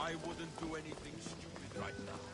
I wouldn't do anything stupid right now.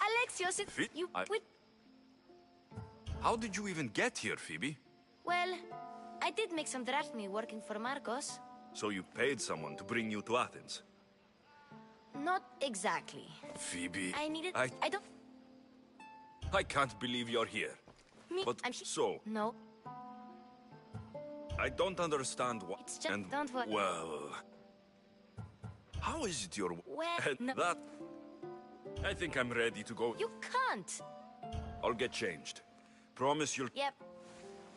Alexios, you quit. How did you even get here, Phoebe? Well, I did make some drachmae working for Marcos. So you paid someone to bring you to Athens? Not exactly. Phoebe... I needed... I don't... I can't believe you're here. Me... But so... No. I don't understand what... It's just... Don't worry. Well... How is it you're... Well... No. That... I think I'm ready to go... You can't! I'll get changed. Promise you'll... Yep.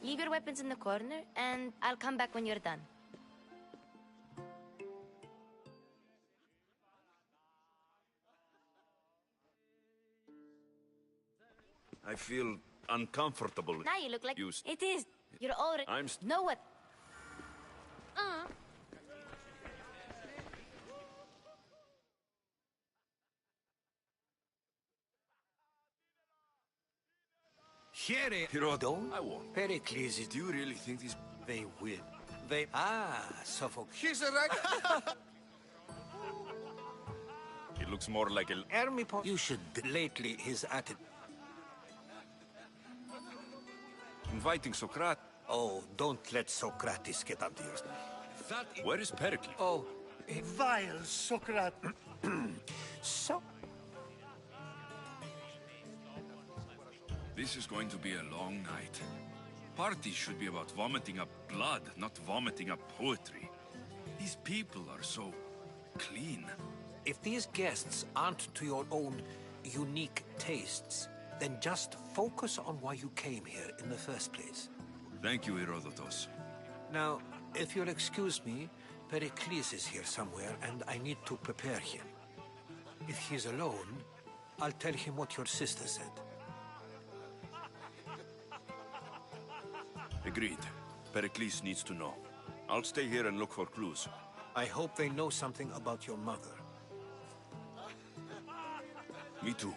Leave your weapons in the corner, and I'll come back when you're done. I feel uncomfortable. Now you look like... It is. You're already... I'm... Know what? Hero, I won't. Pericles, Do you really think these... they will. They... Suffolk. He's a right... It looks more like a... Hermipon. You should... Lately, his attitude... Inviting Socrates. Oh, don't let Socrates get under your... Where is Pericles? Oh, Vile Socrates. so... This is going to be a long night. Parties should be about vomiting up blood, not vomiting up poetry. These people are so... clean. If these guests aren't to your own unique tastes, then just focus on why you came here in the first place. Thank you, Herodotus. Now, if you'll excuse me, Pericles is here somewhere, and I need to prepare him. If he's alone, I'll tell him what your sister said. Agreed. Pericles needs to know. I'll stay here and look for clues. I hope they know something about your mother. Me too.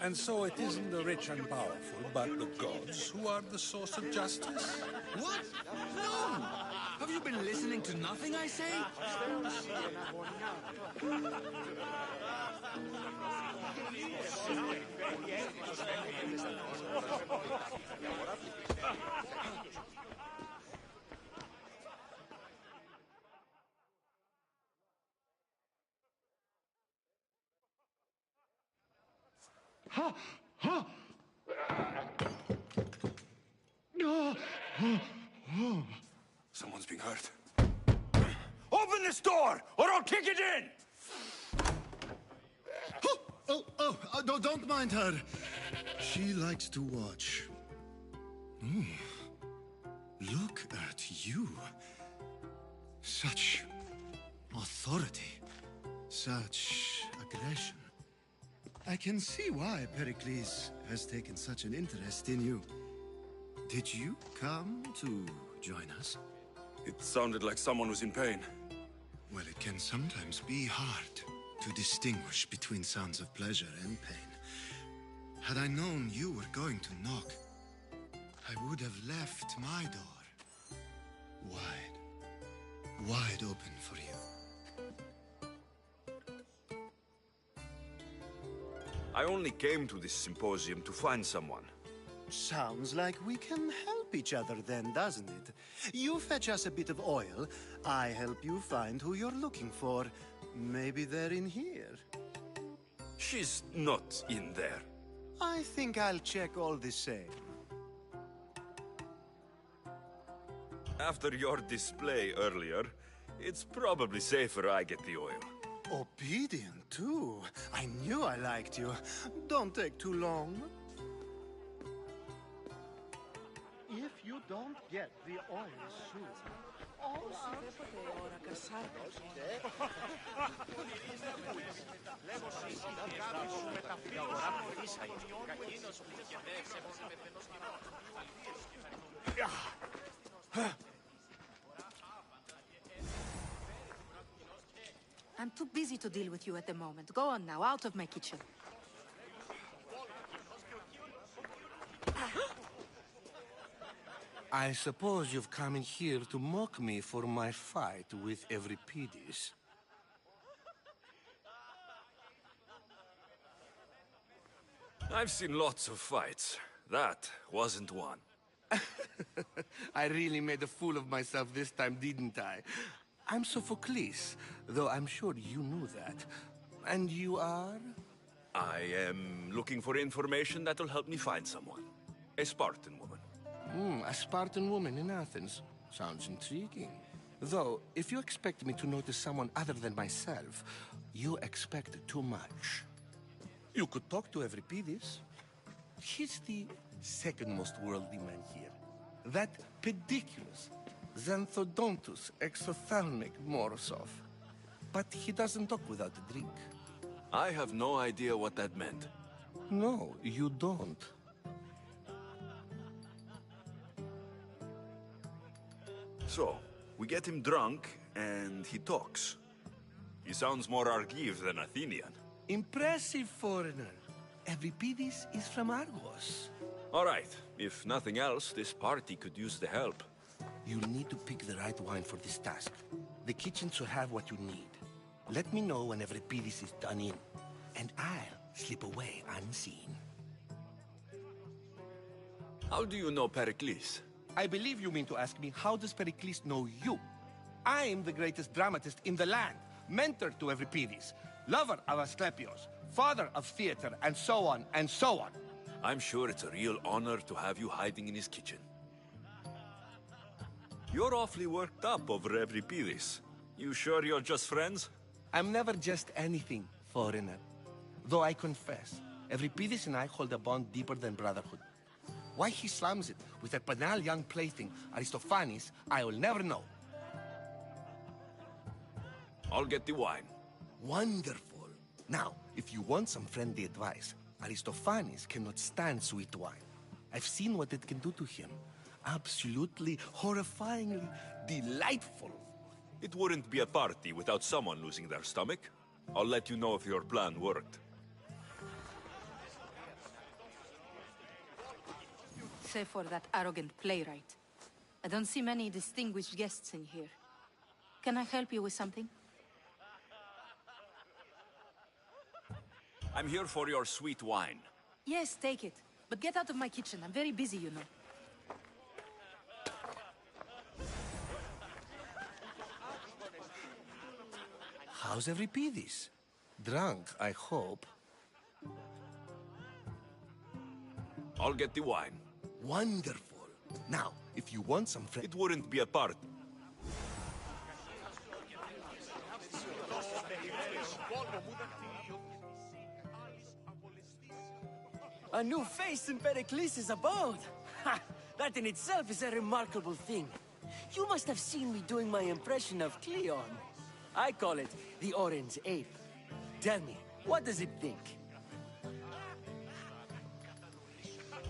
And so it isn't the rich and powerful, but the gods who are the source of justice? What? No! Have you been listening to nothing I say? Someone's being hurt. Open this door, or I'll kick it in! Don't mind her. She likes to watch. Look at you. Such authority. Such aggression. I can see why Pericles has taken such an interest in you. Did you come to join us? It sounded like someone was in pain. Well, it can sometimes be hard to distinguish between sounds of pleasure and pain. Had I known you were going to knock, I would have left my door wide open for you. I only came to this symposium to find someone. Sounds like we can help each other then, doesn't it? You fetch us a bit of oil, I help you find who you're looking for. Maybe they're in here. She's not in there. I think I'll check all the same. After your display earlier, it's probably safer I get the oil. Obedient, too. I knew I liked you. Don't take too long. If you don't get the oil soon, I'm too busy to deal with you at the moment. Go on now, out of my kitchen. I suppose you've come in here to mock me for my fight with Euripides. I've seen lots of fights. That wasn't one. I really made a fool of myself this time, didn't I? I'm Sophocles, though I'm sure you knew that. And you are? I am looking for information that'll help me find someone. A Spartan woman. A Spartan woman in Athens. Sounds intriguing. Though, if you expect me to notice someone other than myself, you expect too much. You could talk to Euripides. He's the second most worldly man here. That pediculous, xanthodontus exophthalmic Morosov. But he doesn't talk without a drink. I have no idea what that meant. No, you don't. So, we get him drunk, and he talks. He sounds more Argive than Athenian. Impressive, foreigner. Euripides is from Argos. All right, if nothing else, this party could use the help. You'll need to pick the right wine for this task. The kitchen should have what you need. Let me know when Euripides is done in, and I'll slip away unseen. How do you know Pericles? I believe you mean to ask me, how does Pericles know you? I'm the greatest dramatist in the land, mentor to Euripides, lover of Asclepios, father of theater, and so on, and so on. I'm sure it's a real honor to have you hiding in his kitchen. You're awfully worked up over Euripides. You sure you're just friends? I'm never just anything, foreigner. Though I confess, Euripides and I hold a bond deeper than brotherhood. Why he slams it with a banal young plaything, Aristophanes, I will never know. I'll get the wine. Wonderful. Now, if you want some friendly advice, Aristophanes cannot stand sweet wine. I've seen what it can do to him. Absolutely, horrifyingly delightful. It wouldn't be a party without someone losing their stomach. I'll let you know if your plan worked. Save for that arrogant playwright. I don't see many distinguished guests in here. Can I help you with something? I'm here for your sweet wine. Yes, take it. But get out of my kitchen. I'm very busy, you know. How's Euripides? Drunk, I hope. I'll get the wine. Wonderful. Now, if you want some It wouldn't be a part. A new face in Pericles' abode! Ha! That in itself is a remarkable thing. You must have seen me doing my impression of Cleon. I call it the Orange Ape. Tell me, what does it think?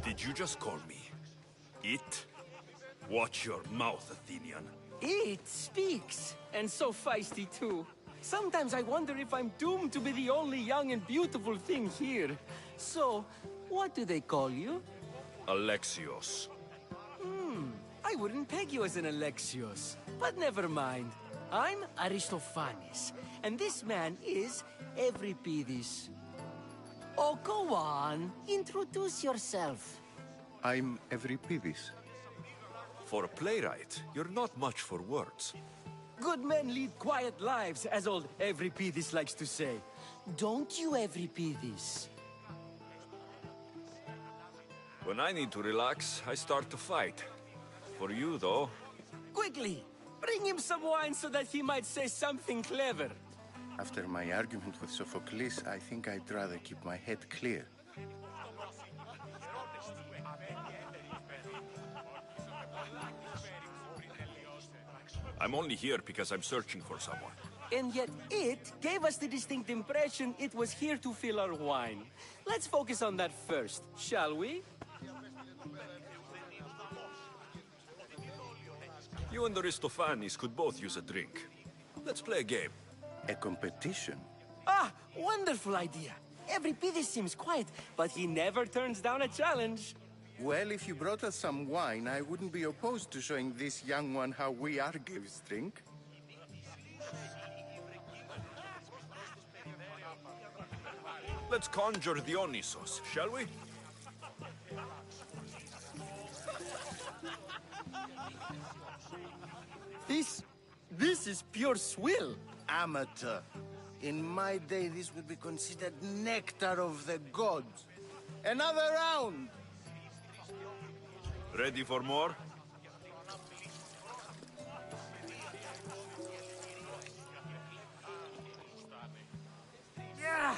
Did you just call me it? Watch your mouth, Athenian. It speaks, and so feisty too. Sometimes I wonder if I'm doomed to be the only young and beautiful thing here. So, what do they call you? Alexios. I wouldn't peg you as an Alexios, but never mind. I'm Aristophanes, and this man is Euripides. Oh, go on. Introduce yourself. I'm Euripides. For a playwright, you're not much for words. Good men lead quiet lives, as old Euripides likes to say. Don't you, Euripides? When I need to relax, I start to fight. For you, though, Quickly, bring him some wine so that he might say something clever. After my argument with Sophocles, I think I'd rather keep my head clear. I'm only here because I'm searching for someone. And yet it gave us the distinct impression it was here to fill our wine. Let's focus on that first, shall we? You and Aristophanes could both use a drink. Let's play a game. A competition? Ah, wonderful idea. Euripides seems quiet, but he never turns down a challenge. Well, if you brought us some wine, I wouldn't be opposed to showing this young one how we Argives drink. Let's conjure Dionysos, shall we? This is pure swill. Amateur. In my day, this would be considered nectar of the gods. Another round! Ready for more? Yeah,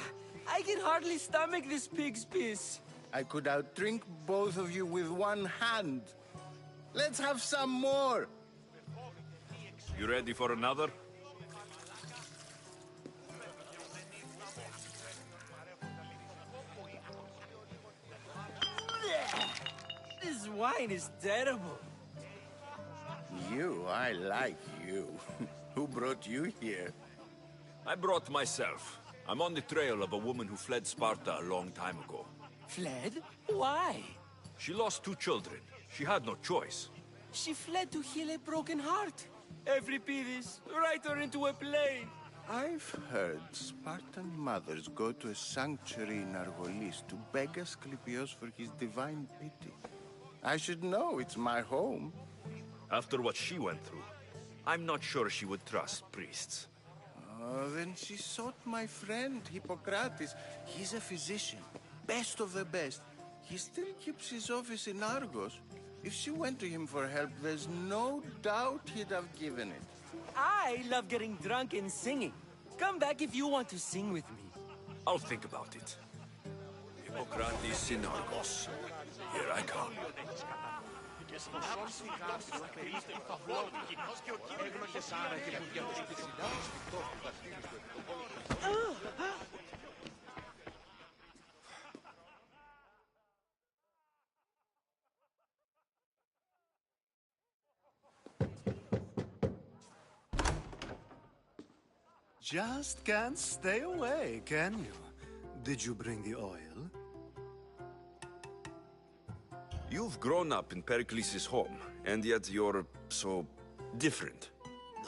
I can hardly stomach this pig's piss. I could outdrink both of you with one hand. Let's have some more! You ready for another? This wine is terrible. You, I like you. Who brought you here? I brought myself. I'm on the trail of a woman who fled Sparta a long time ago. Fled? Why? She lost 2 children. She had no choice. She fled to heal a broken heart. Euripides, write her into a play. I've heard Spartan mothers go to a sanctuary in Argolis to beg Asclepios for his divine pity. I should know, it's my home. After what she went through, I'm not sure she would trust priests. Then she sought my friend, Hippocrates. He's a physician, best of the best. He still keeps his office in Argos. If she went to him for help, there's no doubt he'd have given it. I love getting drunk and singing. Come back if you want to sing with me. I'll think about it. Hippocrates in Argos. Here I come. just can't stay away, can you? Did you bring the oil? You've grown up in Pericles' home, and yet you're so different.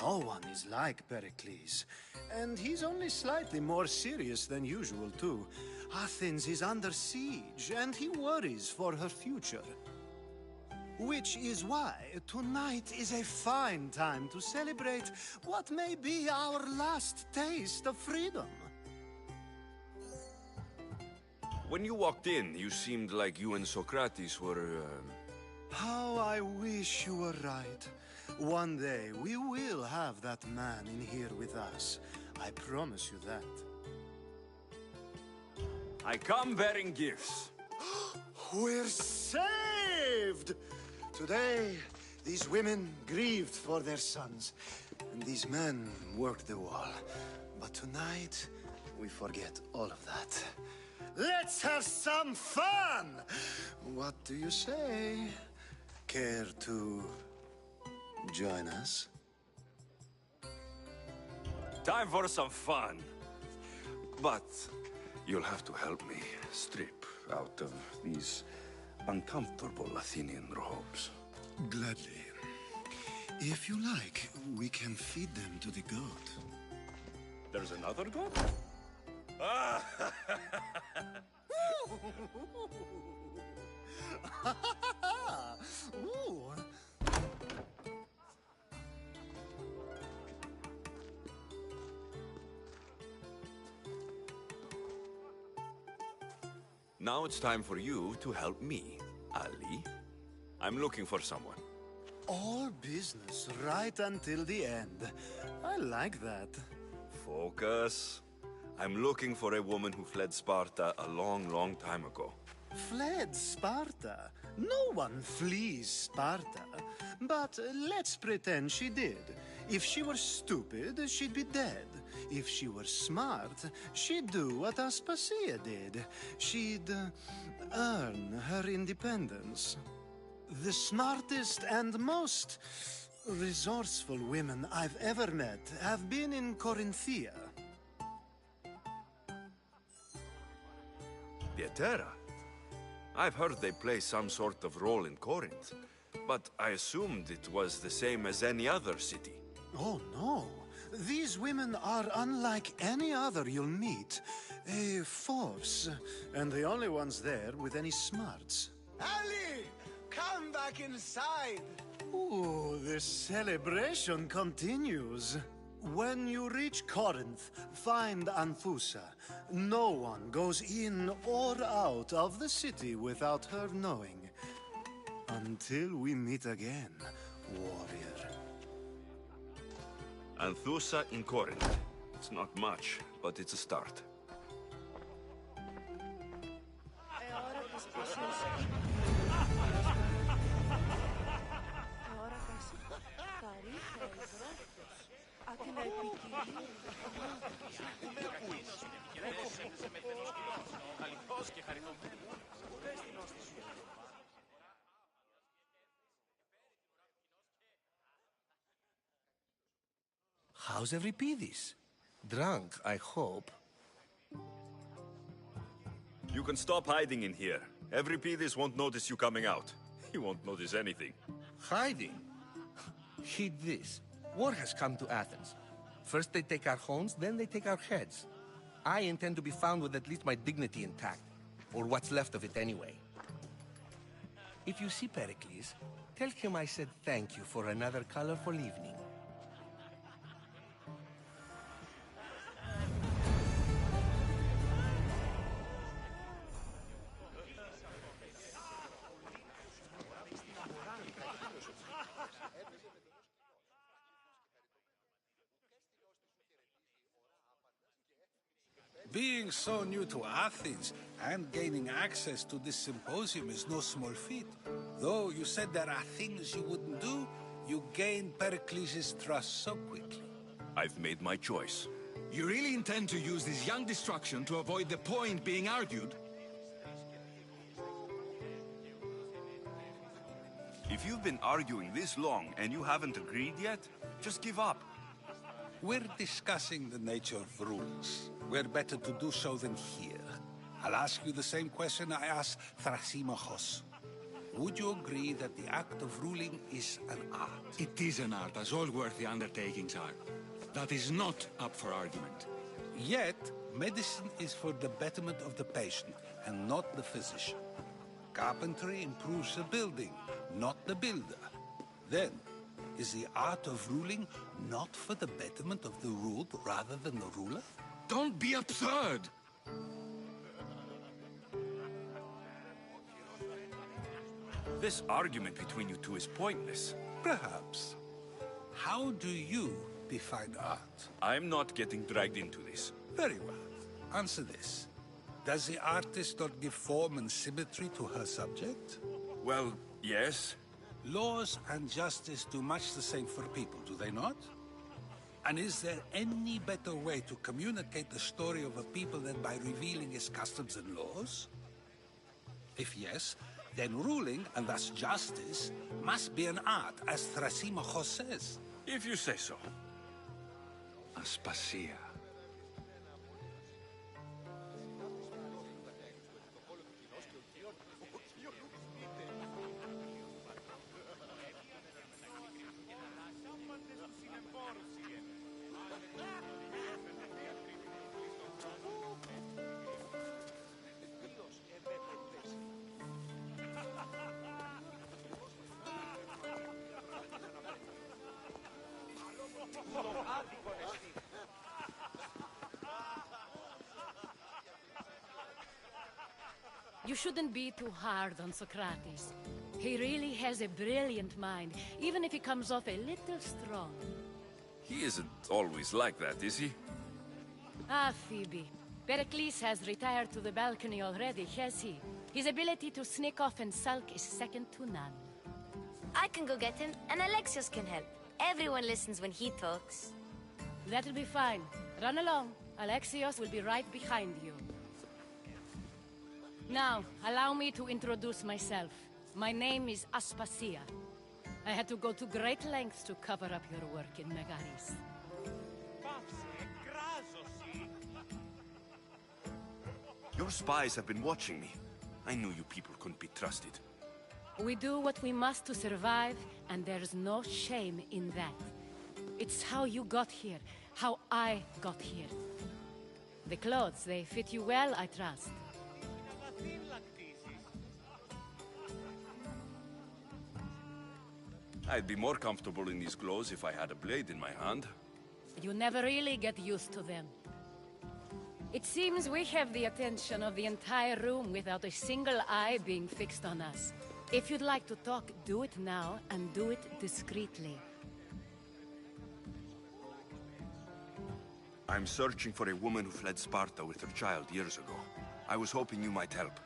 No one is like Pericles, and he's only slightly more serious than usual, too. Athens is under siege, and he worries for her future. Which is why tonight is a fine time to celebrate what may be our last taste of freedom. When you walked in, you seemed like you and Socrates were, How I wish you were right. One day we will have that man in here with us. I promise you that. I come bearing gifts. We're saved! Today, these women grieved for their sons, and these men worked the wall. But tonight, we forget all of that. Let's have some fun! What do you say? Care to join us? Time for some fun. But you'll have to help me strip out of these uncomfortable Athenian robes. Gladly. If you like, we can feed them to the goat. There's another goat? Ooh. Now it's time for you to help me, Ali. I'm looking for someone. All business right until the end. I like that. Focus. I'm looking for a woman who fled Sparta a long, long time ago. Fled Sparta? No one flees Sparta. But let's pretend she did. If she were stupid, she'd be dead. If she were smart, she'd do what Aspasia did. She'd earn her independence. The smartest and most resourceful women I've ever met have been in Corinthia. Pietera? I've heard they play some sort of role in Corinth, but I assumed it was the same as any other city. Oh, no. These women are unlike any other you'll meet. A force, and the only ones there with any smarts. Ali! Come back inside! Ooh, the celebration continues. When you reach Corinth, find Anthusa. No one goes in or out of the city without her knowing. Until we meet again, warrior. Anthusa in Corinth. It's not much, but it's a start. How's Euripides? Drunk, I hope. You can stop hiding in here. Euripides won't notice you coming out. He won't notice anything. Hiding? Heed this. War has come to Athens. First they take our homes, then they take our heads. I intend to be found with at least my dignity intact. Or what's left of it anyway. If you see Pericles, tell him I said thank you for another colorful evening. Being so new to Athens and gaining access to this symposium is no small feat. Though you said there are things you wouldn't do, you gained Pericles' trust so quickly. I've made my choice. You really intend to use this young destruction to avoid the point being argued? If you've been arguing this long and you haven't agreed yet, just give up. We're discussing the nature of rules. We're better to do so than here. I'll ask you the same question I asked Thrasimachos. Would you agree that the act of ruling is an art? It is an art, as all worthy undertakings are. That is not up for argument. Yet, medicine is for the betterment of the patient, and not the physician. Carpentry improves the building, not the builder. Then, is the art of ruling not for the betterment of the ruled rather than the ruler? Don't be absurd! This argument between you two is pointless. Perhaps. How do you define art? I'm not getting dragged into this. Very well. Answer this. Does the artist not give form and symmetry to her subject? Well, yes. Laws and justice do much the same for people, do they not? And is there any better way to communicate the story of a people than by revealing its customs and laws? If yes, then ruling, and thus justice, must be an art, as Thrasimachos says. If you say so. Aspasia. You shouldn't be too hard on Socrates. He really has a brilliant mind, even if he comes off a little strong. He isn't always like that, is he? Ah, Phoebe. Pericles has retired to the balcony already, has he? His ability to sneak off and sulk is second to none. I can go get him, and Alexios can help. Everyone listens when he talks. That'll be fine. Run along. Alexios will be right behind you. Now, allow me to introduce myself. My name is Aspasia. I had to go to great lengths to cover up your work in Megaris. Your spies have been watching me. I knew you people couldn't be trusted. We do what we must to survive, and there's no shame in that. It's how you got here, how I got here. The clothes, they fit you well, I trust. I'd be more comfortable in these clothes if I had a blade in my hand. You never really get used to them. It seems we have the attention of the entire room without a single eye being fixed on us. If you'd like to talk, do it now, and do it discreetly. I'm searching for a woman who fled Sparta with her child years ago. I was hoping you might help.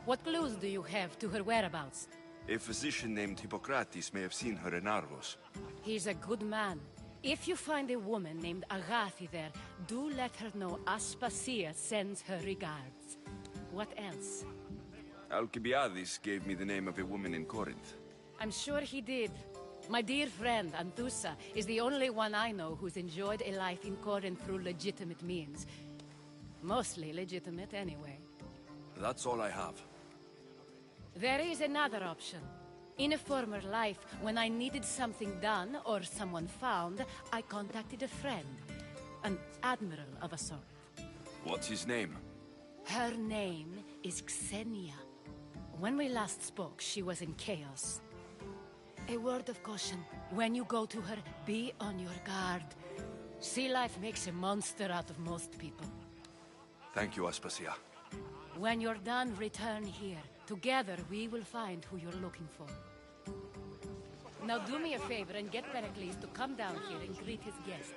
What clues do you have to her whereabouts? A physician named Hippocrates may have seen her in Argos. He's a good man. If you find a woman named Agathi there, do let her know Aspasia sends her regards. What else? Alcibiades gave me the name of a woman in Corinth. I'm sure he did. My dear friend, Anthusa, is the only one I know who's enjoyed a life in Corinth through legitimate means. Mostly legitimate, anyway. That's all I have. There is another option. In a former life, when I needed something done or someone found, I contacted a friend. An admiral of a sort. What's his name? Her name is Xenia. When we last spoke, she was in chaos. A word of caution. When you go to her, be on your guard. Sea life makes a monster out of most people. Thank you, Aspasia. When you're done, return here. Together, we will find who you're looking for. Now do me a favor and get Pericles to come down here and greet his guests.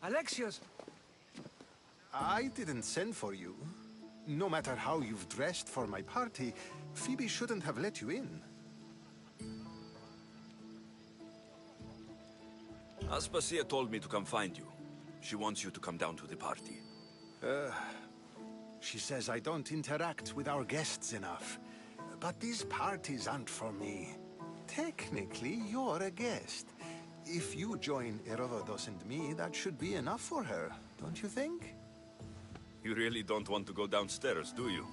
Alexios! I didn't send for you. No matter how you've dressed for my party, Phoebe shouldn't have let you in. Aspasia told me to come find you. She wants you to come down to the party. She says I don't interact with our guests enough. But these parties aren't for me. Technically, you're a guest. If you join Herodotus and me, that should be enough for her, don't you think? You really don't want to go downstairs, do you?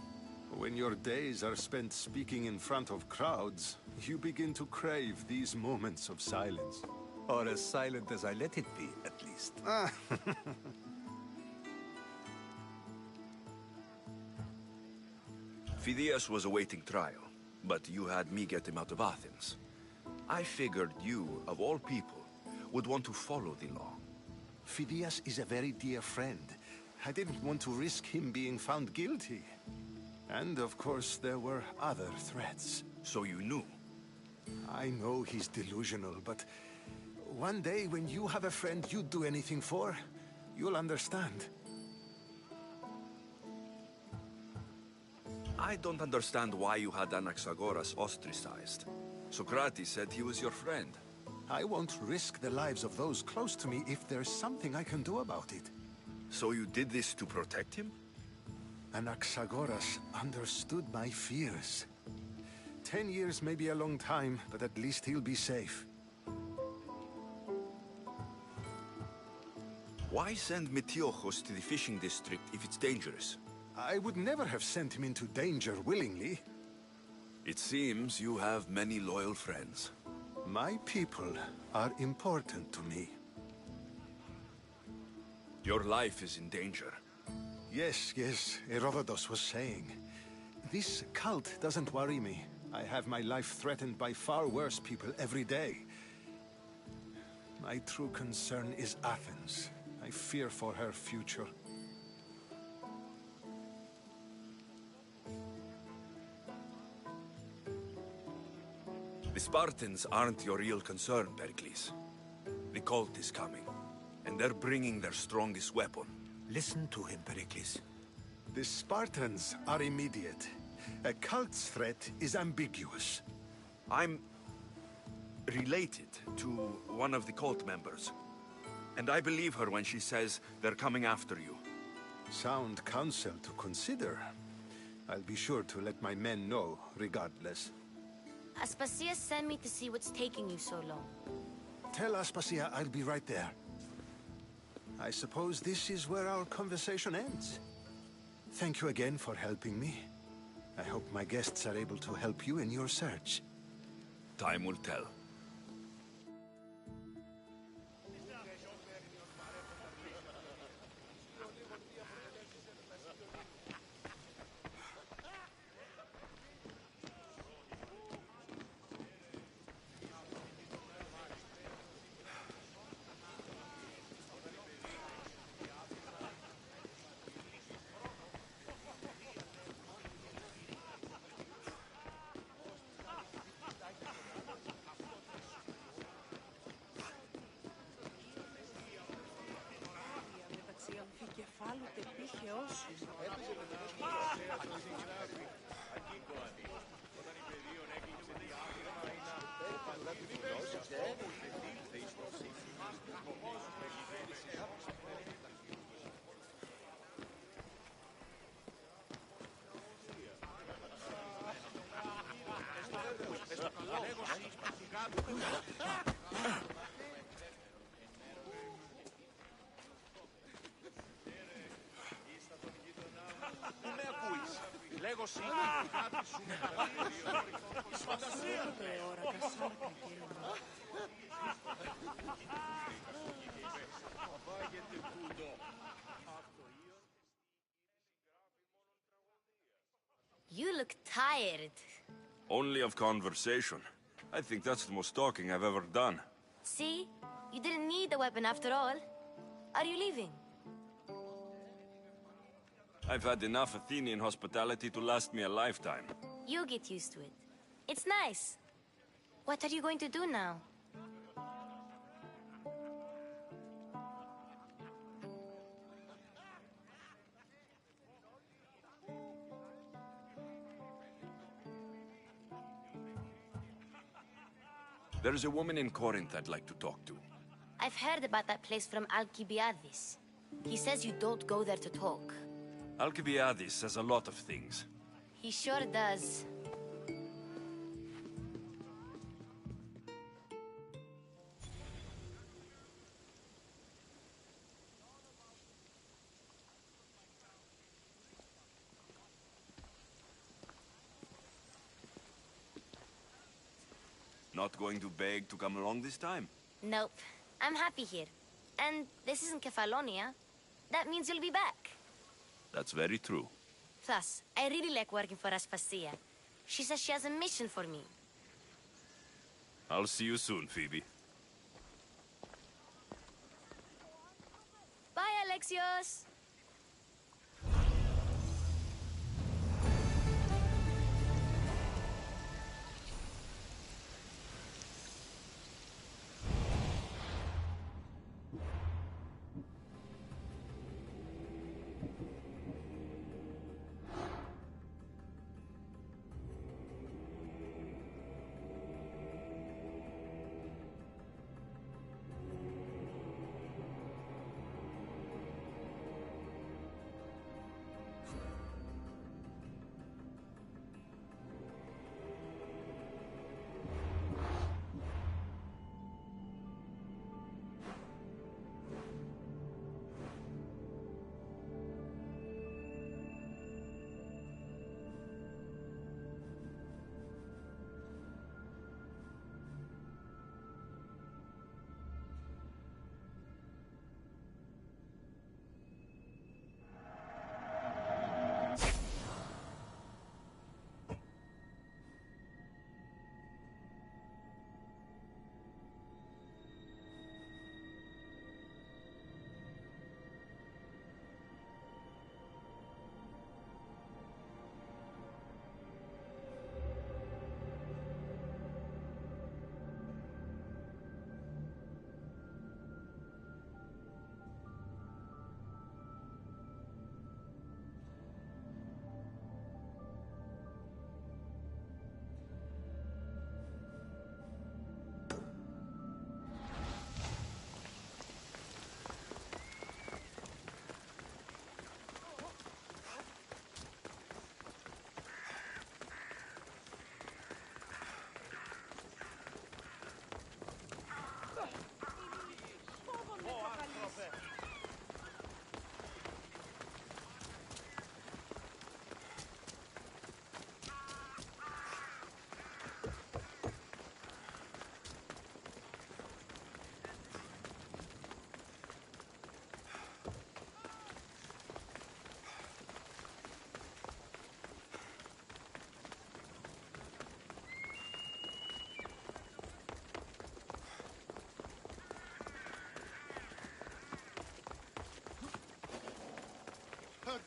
When your days are spent speaking in front of crowds, you begin to crave these moments of silence. Or as silent as I let it be, at least. Phidias was awaiting trial, but you had me get him out of Athens. I figured you, of all people, would want to follow the law. Phidias is a very dear friend. I didn't want to risk him being found guilty. And of course, there were other threats. So you knew? I know he's delusional, but one day when you have a friend you'd do anything for, you'll understand. I don't understand why you had Anaxagoras ostracized. Socrates said he was your friend. I won't risk the lives of those close to me if there's something I can do about it. So you did this to protect him? Anaxagoras understood my fears. 10 years may be a long time, but at least he'll be safe. Why send Metiochos to the fishing district if it's dangerous? I would never have sent him into danger willingly. It seems you have many loyal friends. My people are important to me. Your life is in danger. Yes, Herodotus was saying. This cult doesn't worry me. I have my life threatened by far worse people every day. My true concern is Athens. I fear for her future. The Spartans aren't your real concern, Pericles. The cult is coming, and they're bringing their strongest weapon. Listen to him, Pericles. The Spartans are immediate. A cult's threat is ambiguous. I'm related to one of the cult members, and I believe her when she says they're coming after you. Sound counsel to consider. I'll be sure to let my men know, regardless. Aspasia sent me to see what's taking you so long. Tell Aspasia I'll be right there. I suppose this is where our conversation ends. Thank you again for helping me. I hope my guests are able to help you in your search. Time will tell. Λέγω You look tired. Only of conversation. I think that's the most talking I've ever done. See? You didn't need the weapon after all. Are you leaving? I've had enough Athenian hospitality to last me a lifetime. You get used to it. It's nice. What are you going to do now? There's a woman in Corinth I'd like to talk to. I've heard about that place from Alcibiades. He says you don't go there to talk. Alcibiades says a lot of things. He sure does. Not going to beg to come along this time? Nope. I'm happy here. And this isn't Kefalonia. That means you'll be back. That's very true. Plus, I really like working for Aspasia. She says she has a mission for me. I'll see you soon, Phoebe. Bye, Alexios!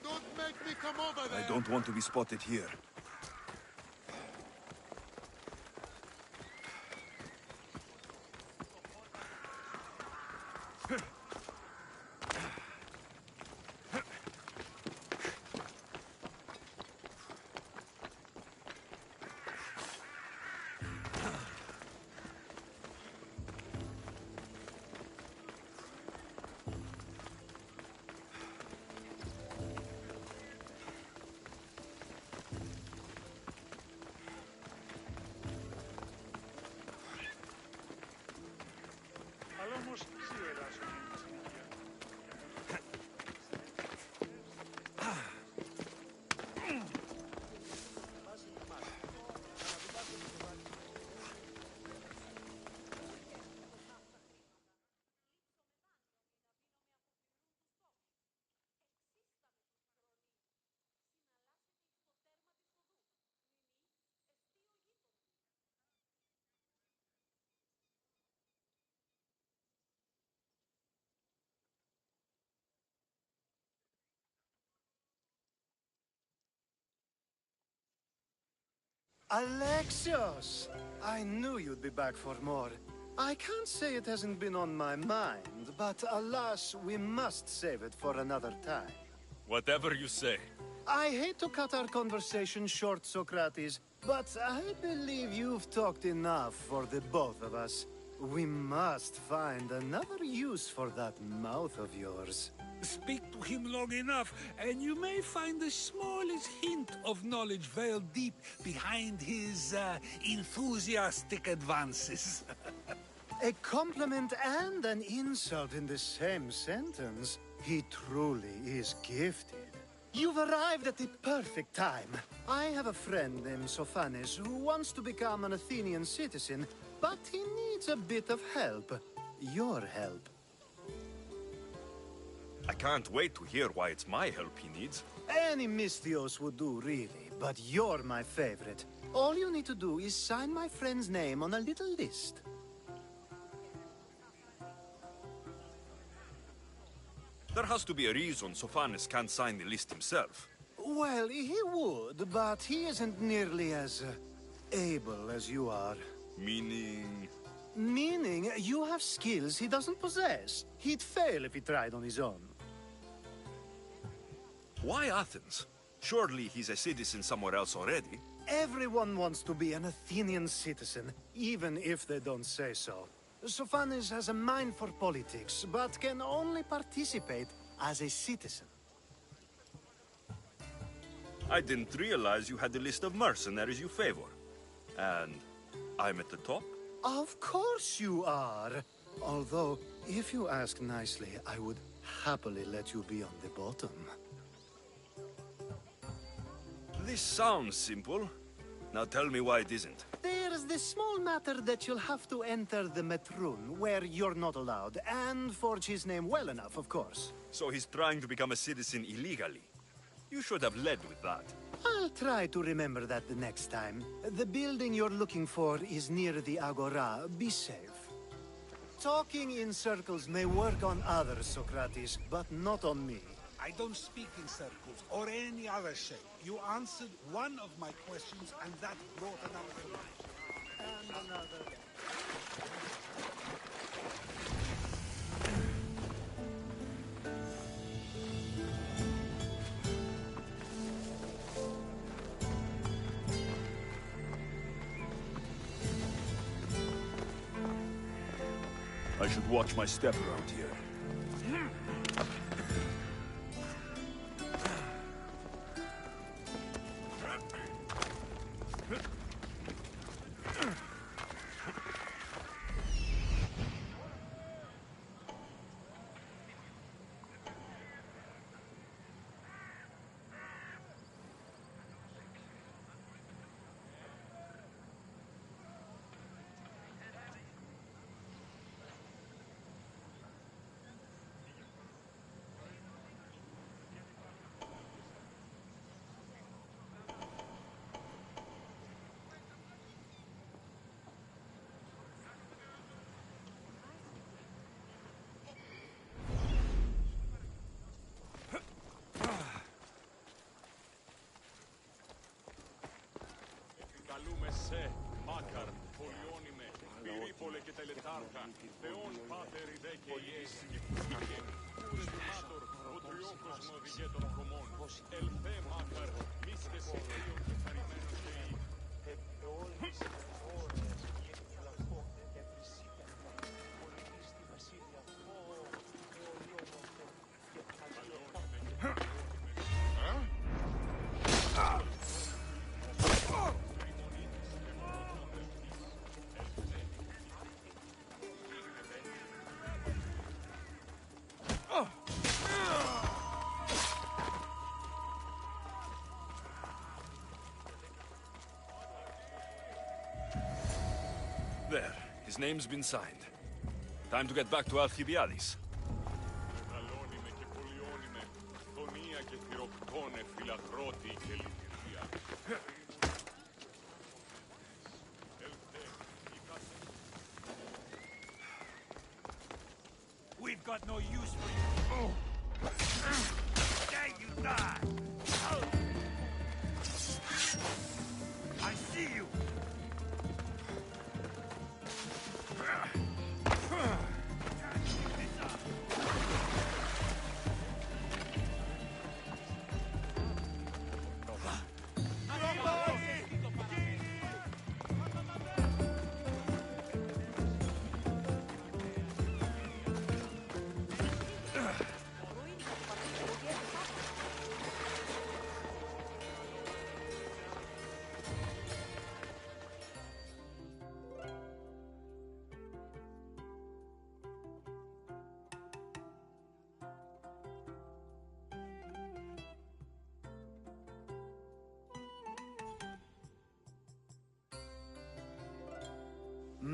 Don't make me come over there! I don't want to be spotted here. Alexios! I knew you'd be back for more. I can't say it hasn't been on my mind, but alas, we must save it for another time. Whatever you say. I hate to cut our conversation short, Socrates, but I believe you've talked enough for the both of us. We must find another use for that mouth of yours. Speak to him long enough, and you may find the smallest hint of knowledge veiled deep behind his enthusiastic advances. A compliment and an insult in the same sentence. He truly is gifted. You've arrived at the perfect time. I have a friend named Sophanes who wants to become an Athenian citizen, but he needs a bit of help. Your help. I can't wait to hear why it's my help he needs. Any Misthios would do, really, but you're my favorite. All you need to do is sign my friend's name on a little list. There has to be a reason Sophanes can't sign the list himself. Well, he would, but he isn't nearly as able as you are. Meaning? Meaning, you have skills he doesn't possess. He'd fail if he tried on his own. Why Athens? Surely he's a citizen somewhere else already. Everyone wants to be an Athenian citizen, even if they don't say so. Sophanes has a mind for politics, but can only participate as a citizen. I didn't realize you had a list of mercenaries you favor. And I'm at the top? Of course you are. Although, if you ask nicely, I would happily let you be on the bottom. This sounds simple. Now tell me why it isn't. There's the small matter that you'll have to enter the Metroon, where you're not allowed, and forge his name well enough, of course. So he's trying to become a citizen illegally. You should have led with that. I'll try to remember that the next time. The building you're looking for is near the Agora. Be safe. Talking in circles may work on others, Socrates, but not on me. I don't speak in circles or any other shape. You answered one of my questions, and that brought another to life. And another. I should watch my step around here. Καλούμε σε, Μάκαρ, Πολιόνιμε, Πυρίπολε και Τελετάρχα, Θεόν Πάτερ ιδέ και Ιες, Κεφούσκηκε, Κούρε του Μάτορ, ο τριόκοσμο οδηγέ των χωμών, Ελθέ Μάκαρ, μίστε σε κρύο και χαρημένος και ή. Επεόλης όρες και φυλακόνται ευρυσίκαρτα, πολιτής τη βασίλεια φω, εολιόμορφε και χαλιοκάπτε. There. His name's been signed. Time to get back to Alcibiades. Μεγαλώνουμε και πολιώνουμε, φωνία και θυροκτώνε, φιλακρότη και λειτουργία. We've got no use for you. Oh. There you die. I see you.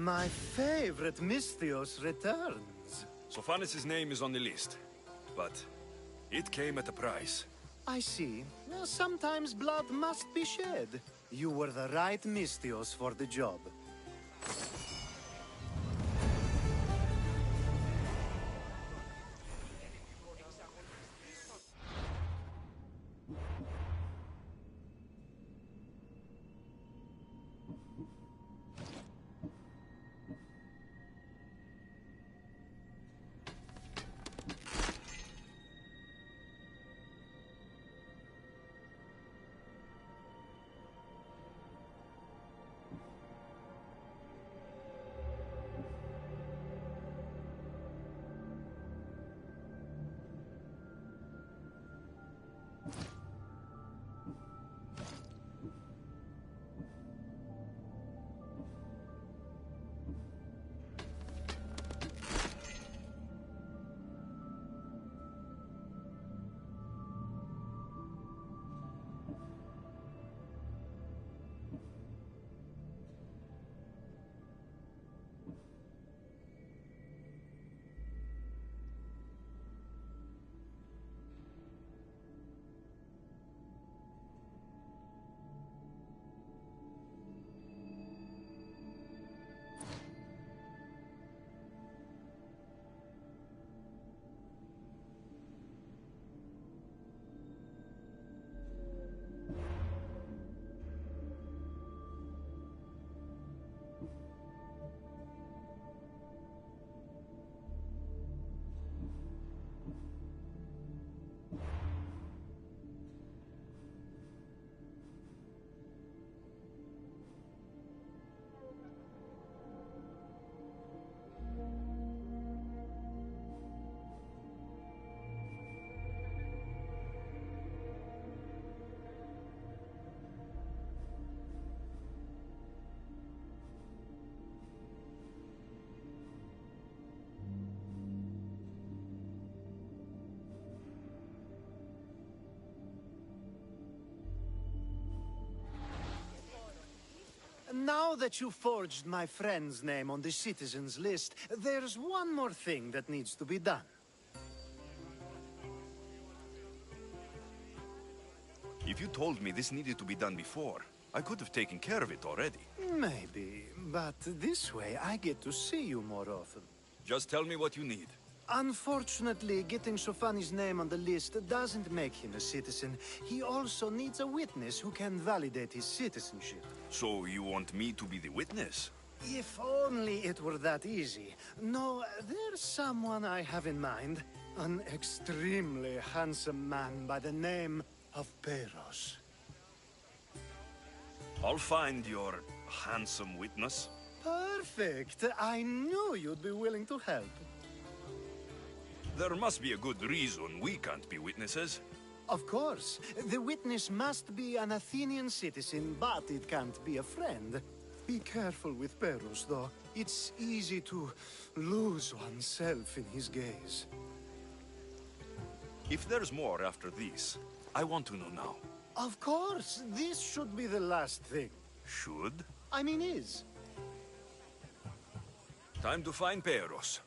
My favorite Misthios returns. Sophanis' name is on the list, but it came at a price. I see. Well, sometimes blood must be shed. You were the right Misthios for the job. Now that you forged my friend's name on the citizens list, there's one more thing that needs to be done. If you told me this needed to be done before, I could have taken care of it already. Maybe, but this way I get to see you more often. Just tell me what you need. Unfortunately, getting Sofani's name on the list doesn't make him a citizen. He also needs a witness who can validate his citizenship. So you want me to be the witness? If only it were that easy. No, there's someone I have in mind. An extremely handsome man by the name of Peros. I'll find your handsome witness. Perfect. I knew you'd be willing to help. There must be a good reason we can't be witnesses. Of course. The witness must be an Athenian citizen, but it can't be a friend. Be careful with Peros, though. It's easy to lose oneself in his gaze. If there's more after this, I want to know now. Of course. This should be the last thing. Should? I mean is. Time to find Peros.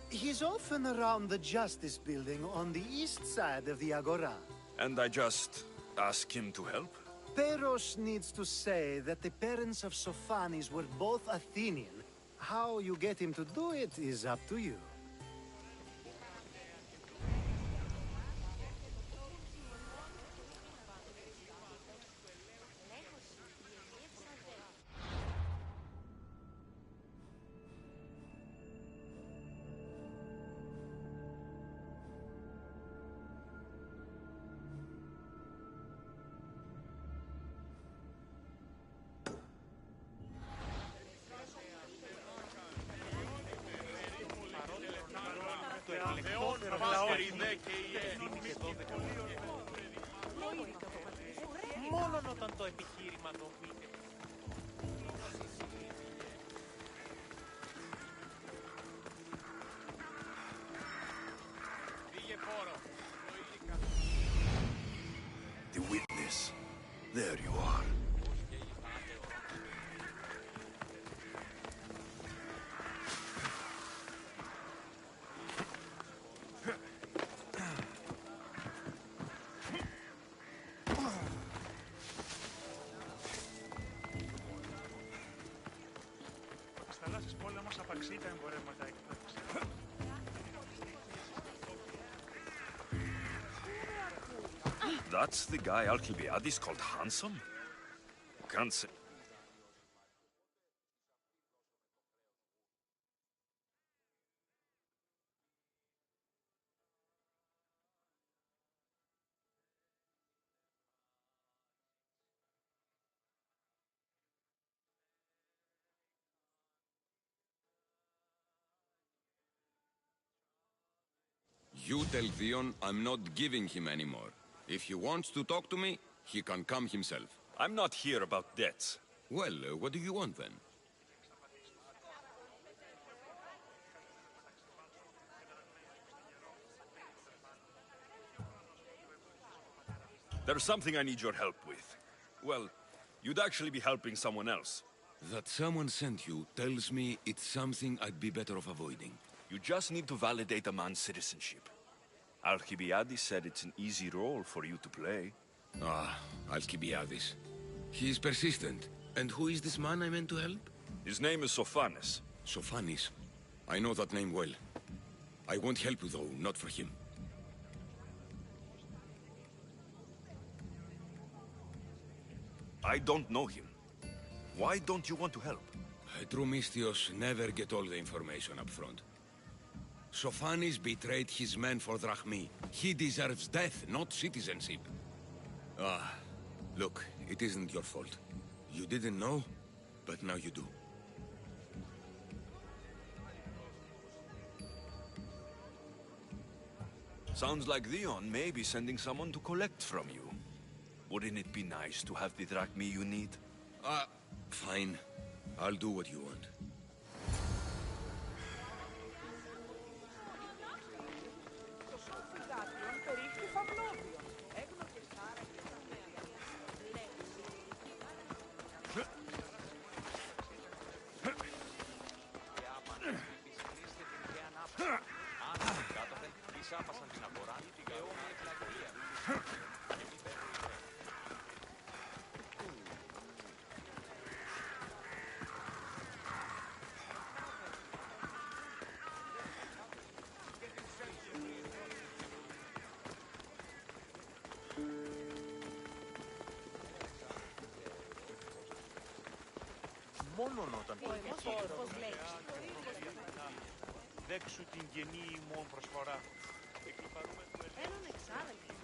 He's often around the Justice Building on the east side of the Agora. And I just ask him to help? Peros needs to say that the parents of Sophanis were both Athenian. How you get him to do it is up to you. Μόνον όταν το επιχείρημα το πείτε. The witness. There you are. μεταξύ τα εμπορεύματα εκπαίδευση. That's the guy Alcibiades called handsome? Can't say. You tell Theon I'm not giving him any more. If he wants to talk to me, he can come himself. I'm not here about debts. Well, what do you want then? There's something I need your help with. Well, you'd actually be helping someone else. That someone sent you tells me it's something I'd be better off avoiding. You just need to validate a man's citizenship. Alcibiades said it's an easy role for you to play. Ah, Alcibiades. He's persistent. And who is this man I meant to help? His name is Sophanes. Sophanes? I know that name well. I won't help you, though, not for him. I don't know him. Why don't you want to help? True Mystios never get all the information up front. Sophanes betrayed his men for Drachmi. He deserves death, not citizenship. Ah, look, it isn't your fault. You didn't know, but now you do. Sounds like Theon may be sending someone to collect from you. Wouldn't it be nice to have the drachmi you need? Fine. I'll do what you want. Μόνον όταν δέξου την γενή ημών προσφορά. Έναν εξάδελφο.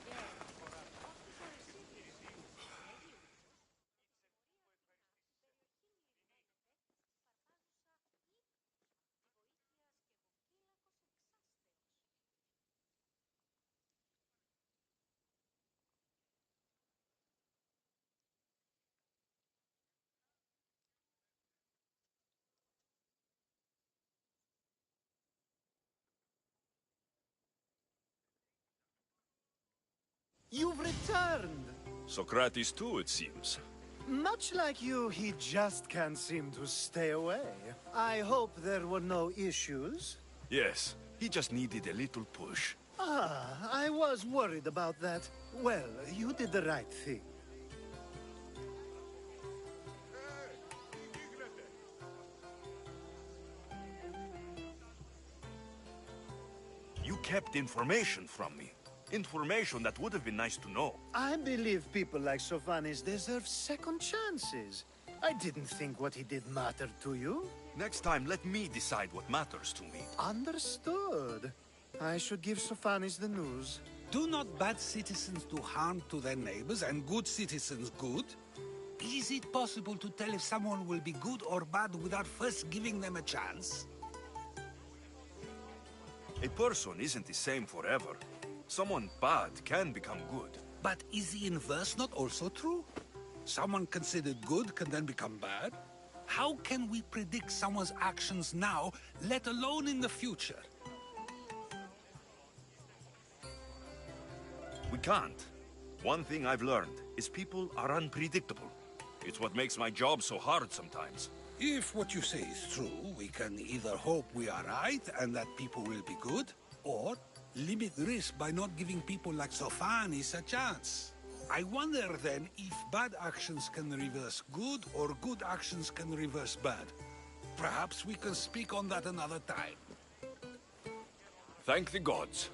You've returned! Socrates too, it seems. Much like you, he just can't seem to stay away. I hope there were no issues. Yes, he just needed a little push. Ah, I was worried about that. Well, you did the right thing. You kept information from me. Information that would have been nice to know. I believe people like Sophanes deserve second chances. I didn't think what he did mattered to you. Next time, let me decide what matters to me. Understood. I should give Sophanes the news. Do not bad citizens do harm to their neighbors and good citizens good? Is it possible to tell if someone will be good or bad without first giving them a chance? A person isn't the same forever. Someone bad can become good. But is the inverse not also true? Someone considered good can then become bad? How can we predict someone's actions now, let alone in the future? We can't. One thing I've learned is people are unpredictable. It's what makes my job so hard sometimes. If what you say is true, we can either hope we are right and that people will be good, or limit risk by not giving people like Sophanes a chance. I wonder then if bad actions can reverse good or good actions can reverse bad. Perhaps we can speak on that another time. Thank the gods.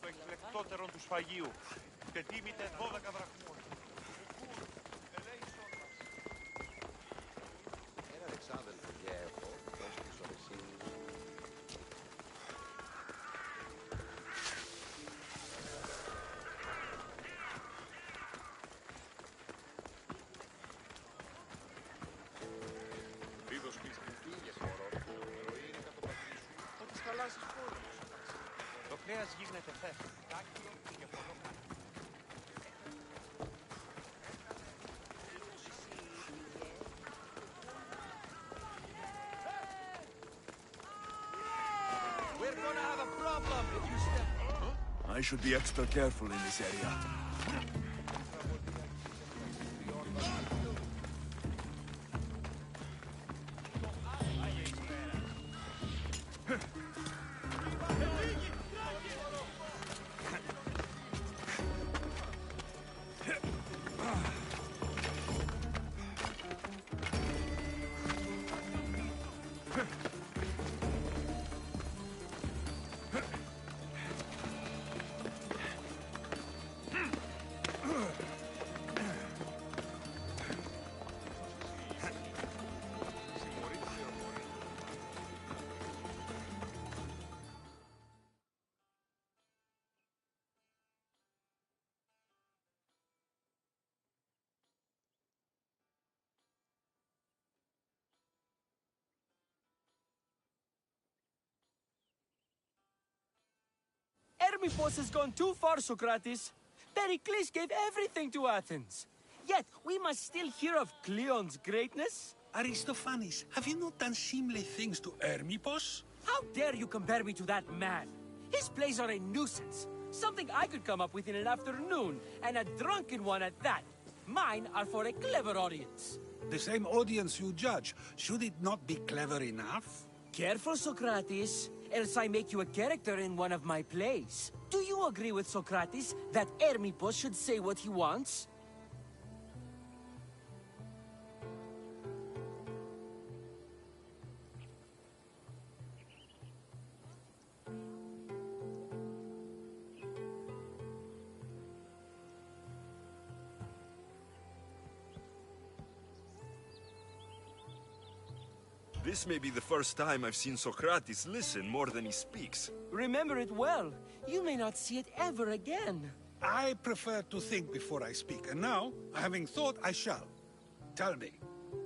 Εκπλεκτότερον του σφαγίου. Τετίμητε 12 δραχμών. Ένα Αλεξάνδρου για έχω, ως της ορεσίνης. Δίδος πιστητή για χώρο. Ροή είναι κατοπατήσου. Θα τις χαλάσεις πόλεμος. Το κρέας γίνεται θέφη. Δάκτυλο και πολλό κάτι. We're gonna have a problem if you step... I should be extra careful in this area. Hermippos has gone too far, Socrates. Pericles gave everything to Athens. Yet, we must still hear of Cleon's greatness. Aristophanes, have you not done seemly things to Hermippos? How dare you compare me to that man? His plays are a nuisance. Something I could come up with in an afternoon, and a drunken one at that. Mine are for a clever audience. The same audience you judge. Should it not be clever enough? Careful, Socrates, else I make you a character in one of my plays. Do you agree with Socrates that Hermippos should say what he wants? This may be the first time I've seen Socrates listen more than he speaks. Remember it well. You may not see it ever again. I prefer to think before I speak, and now, having thought, I shall. Tell me,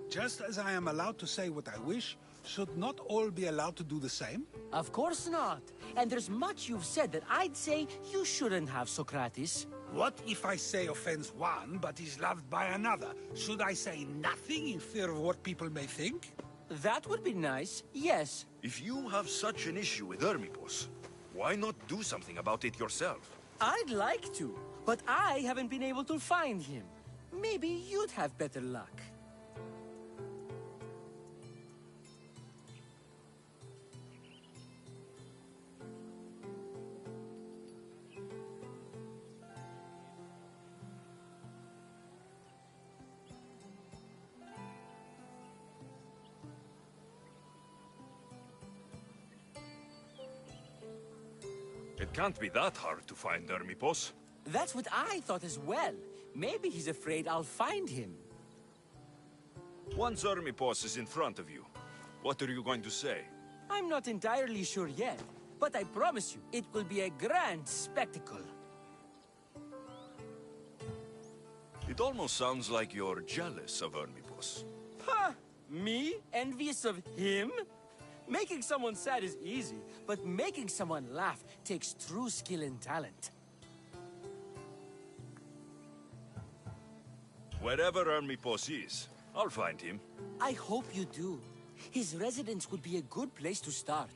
just as I am allowed to say what I wish, should not all be allowed to do the same? Of course not. And there's much you've said that I'd say you shouldn't have, Socrates. What if I say offends one, but is loved by another? Should I say nothing in fear of what people may think? That would be nice, yes. If you have such an issue with Hermipos, why not do something about it yourself? I'd like to, but I haven't been able to find him. Maybe you'd have better luck. It can't be that hard to find Hermipos. That's what I thought as well. Maybe he's afraid I'll find him. Once Hermipos is in front of you, what are you going to say? I'm not entirely sure yet, but I promise you, it will be a grand spectacle. It almost sounds like you're jealous of Hermipos. Ha! Me? Envious of him? Making someone sad is easy, but making someone laugh takes true skill and talent. Wherever Hermipos is, I'll find him. I hope you do. His residence would be a good place to start.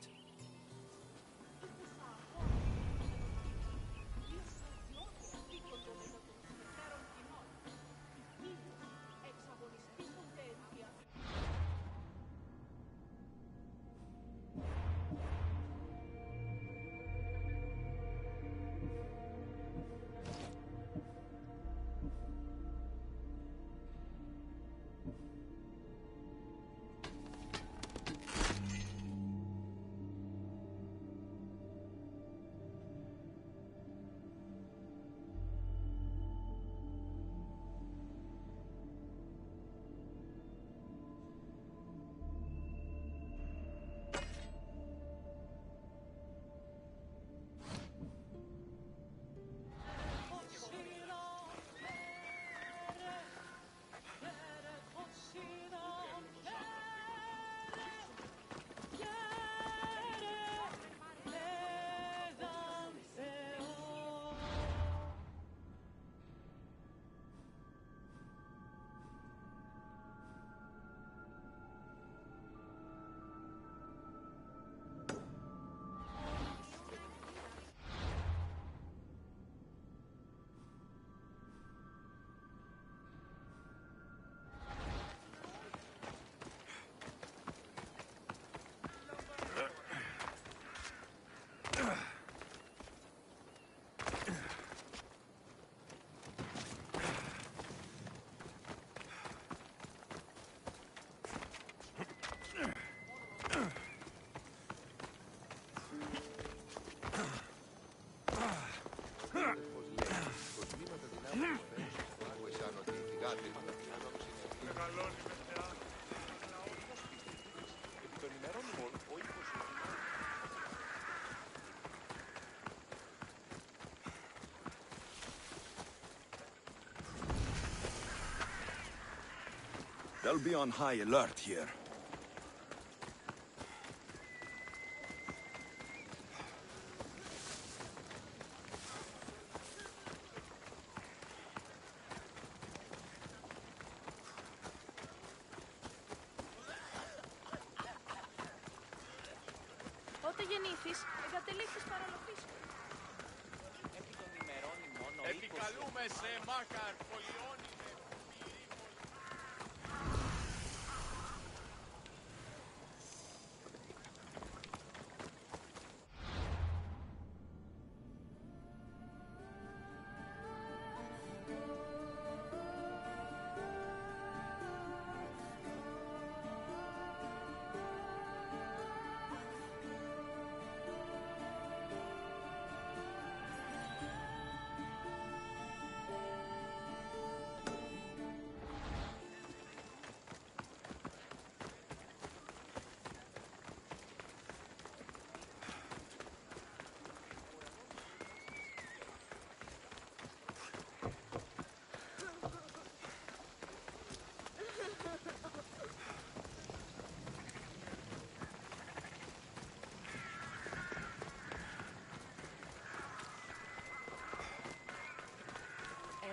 They'll be on high alert here. Ότε γεννήθης, εγκατελείφθης παραλογής. Επί των ημερών ημών ο οίκος... Επικαλούμε σε Μάκαρ, Πολιόνιμε.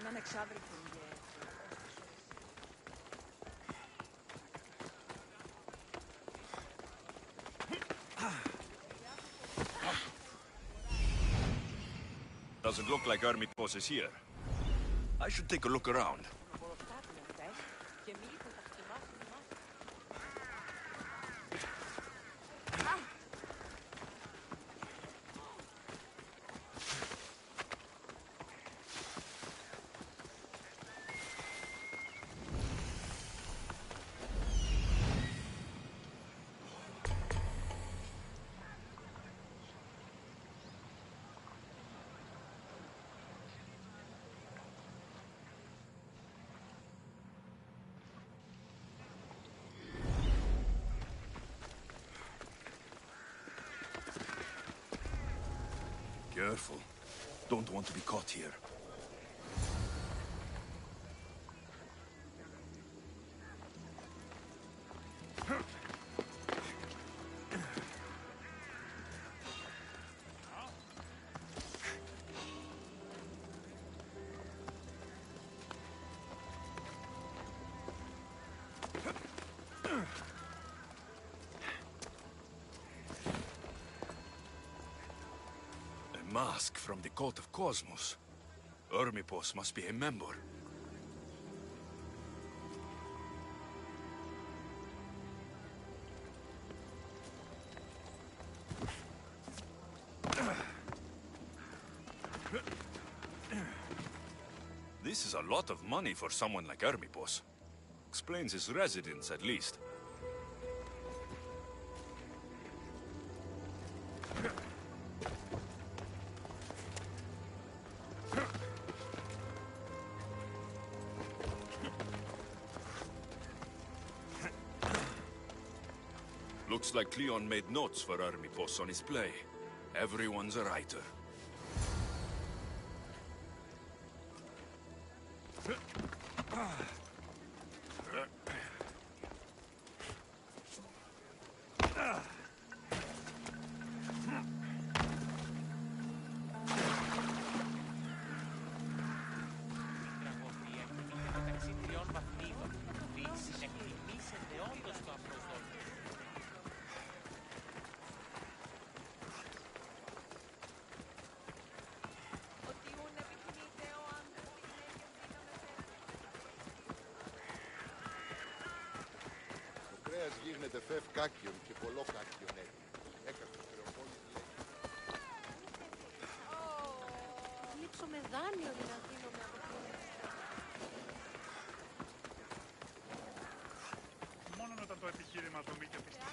Έναν εξάδελφο μου. Doesn't look like Army Boss is here. I should take a look around. Careful. Don't want to be caught here. Mask from the Cult of Cosmos. Ermipos must be a member. This is a lot of money for someone like Ermipos. Explains his residence, at least. Looks like Cleon made notes for Ermipos on his play. Everyone's a writer. Γίνεται φεύ κάκιον και πολλό κάκιον έτσι. Έκατο κρεοπόλης λέει. Λείψω με δάνειο να δίνομαι από Μόνο όταν το επιχείρημα δομή και πιστικών.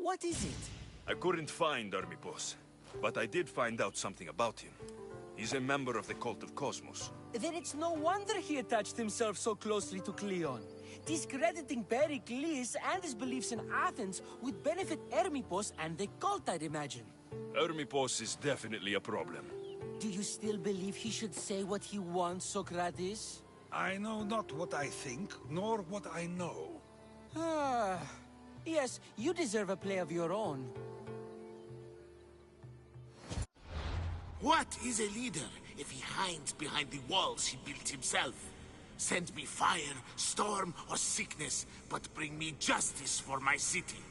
What is it? I couldn't find Ermipos, but I did find out something about him. He's a member of the Cult of Cosmos. Then it's no wonder he attached himself so closely to Cleon. Discrediting Pericles and his beliefs in Athens would benefit Ermipos and the cult, I'd imagine. Ermipos is definitely a problem. Do you still believe he should say what he wants, Socrates? I know not what I think, nor what I know. Ah, yes, you deserve a play of your own. What is a leader if he hides behind the walls he built himself? Send me fire, storm, or sickness, but bring me justice for my city.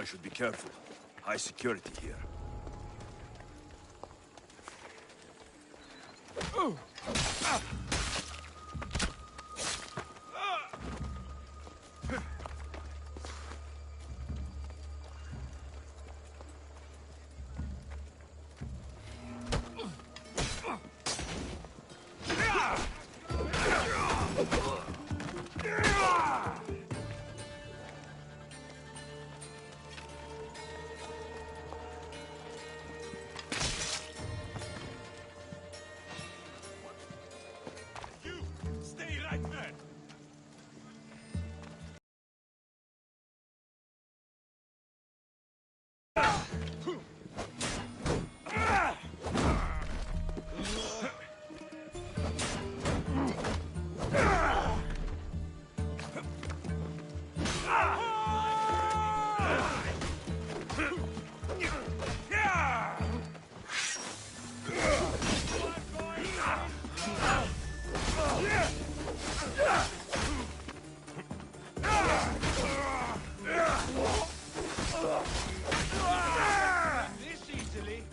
I should be careful. High security here. Stay right there! This easily.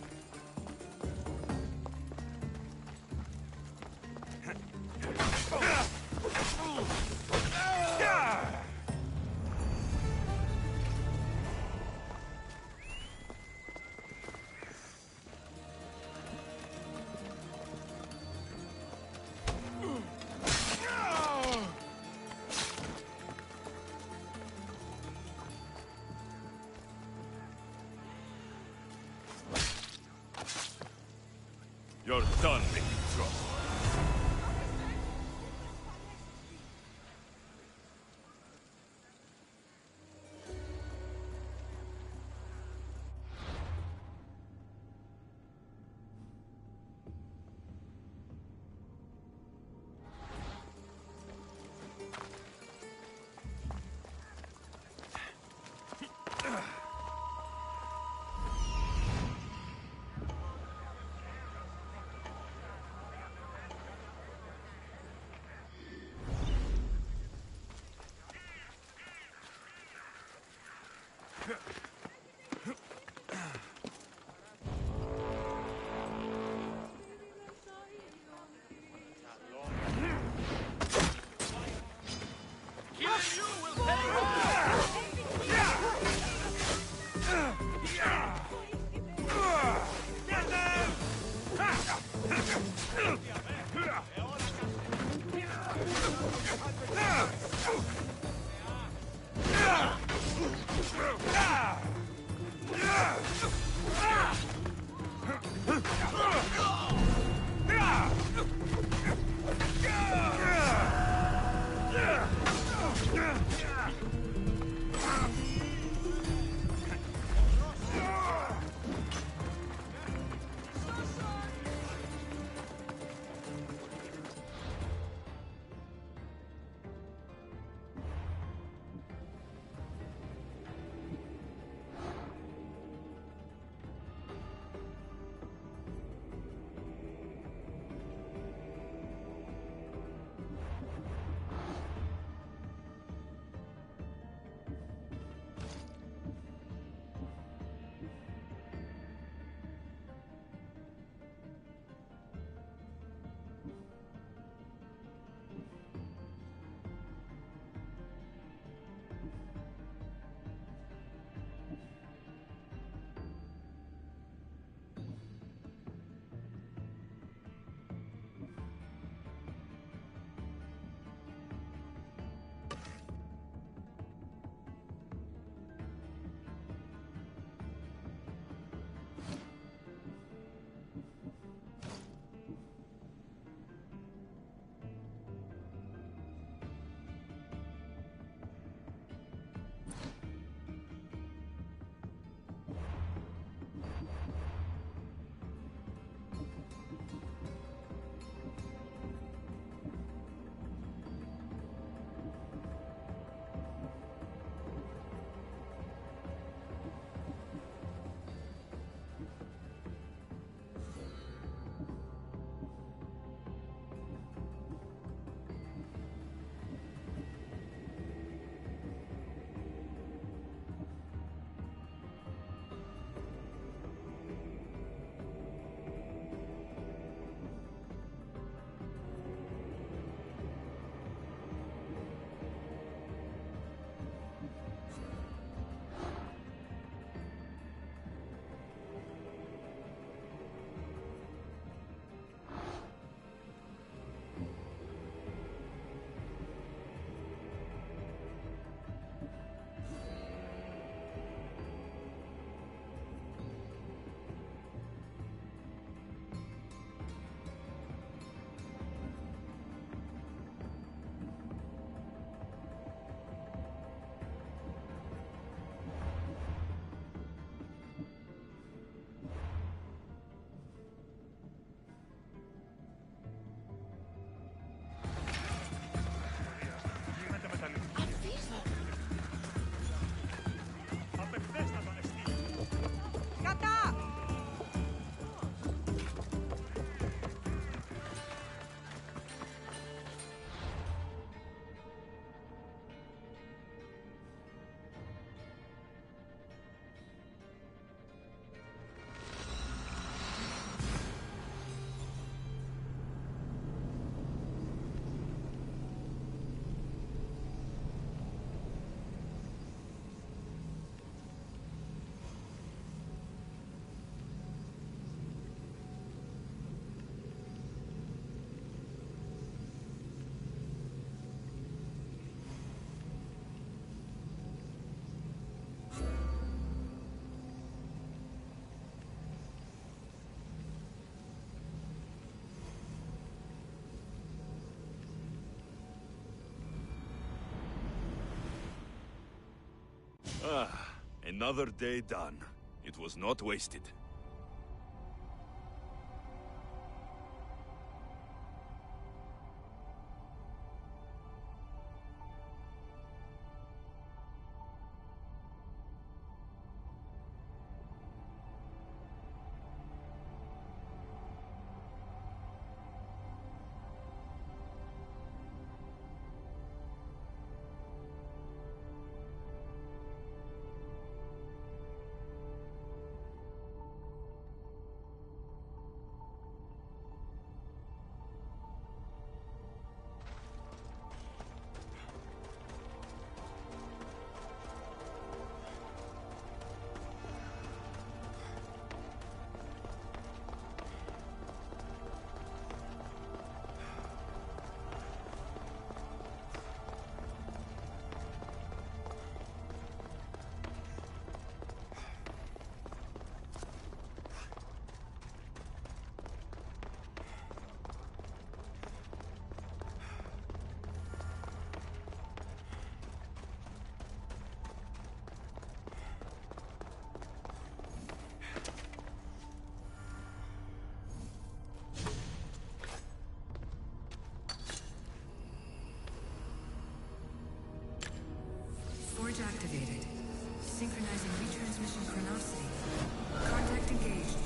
You're done making trouble. Another day done. It was not wasted. Forge activated. Synchronizing retransmission chronicity. Contact engaged.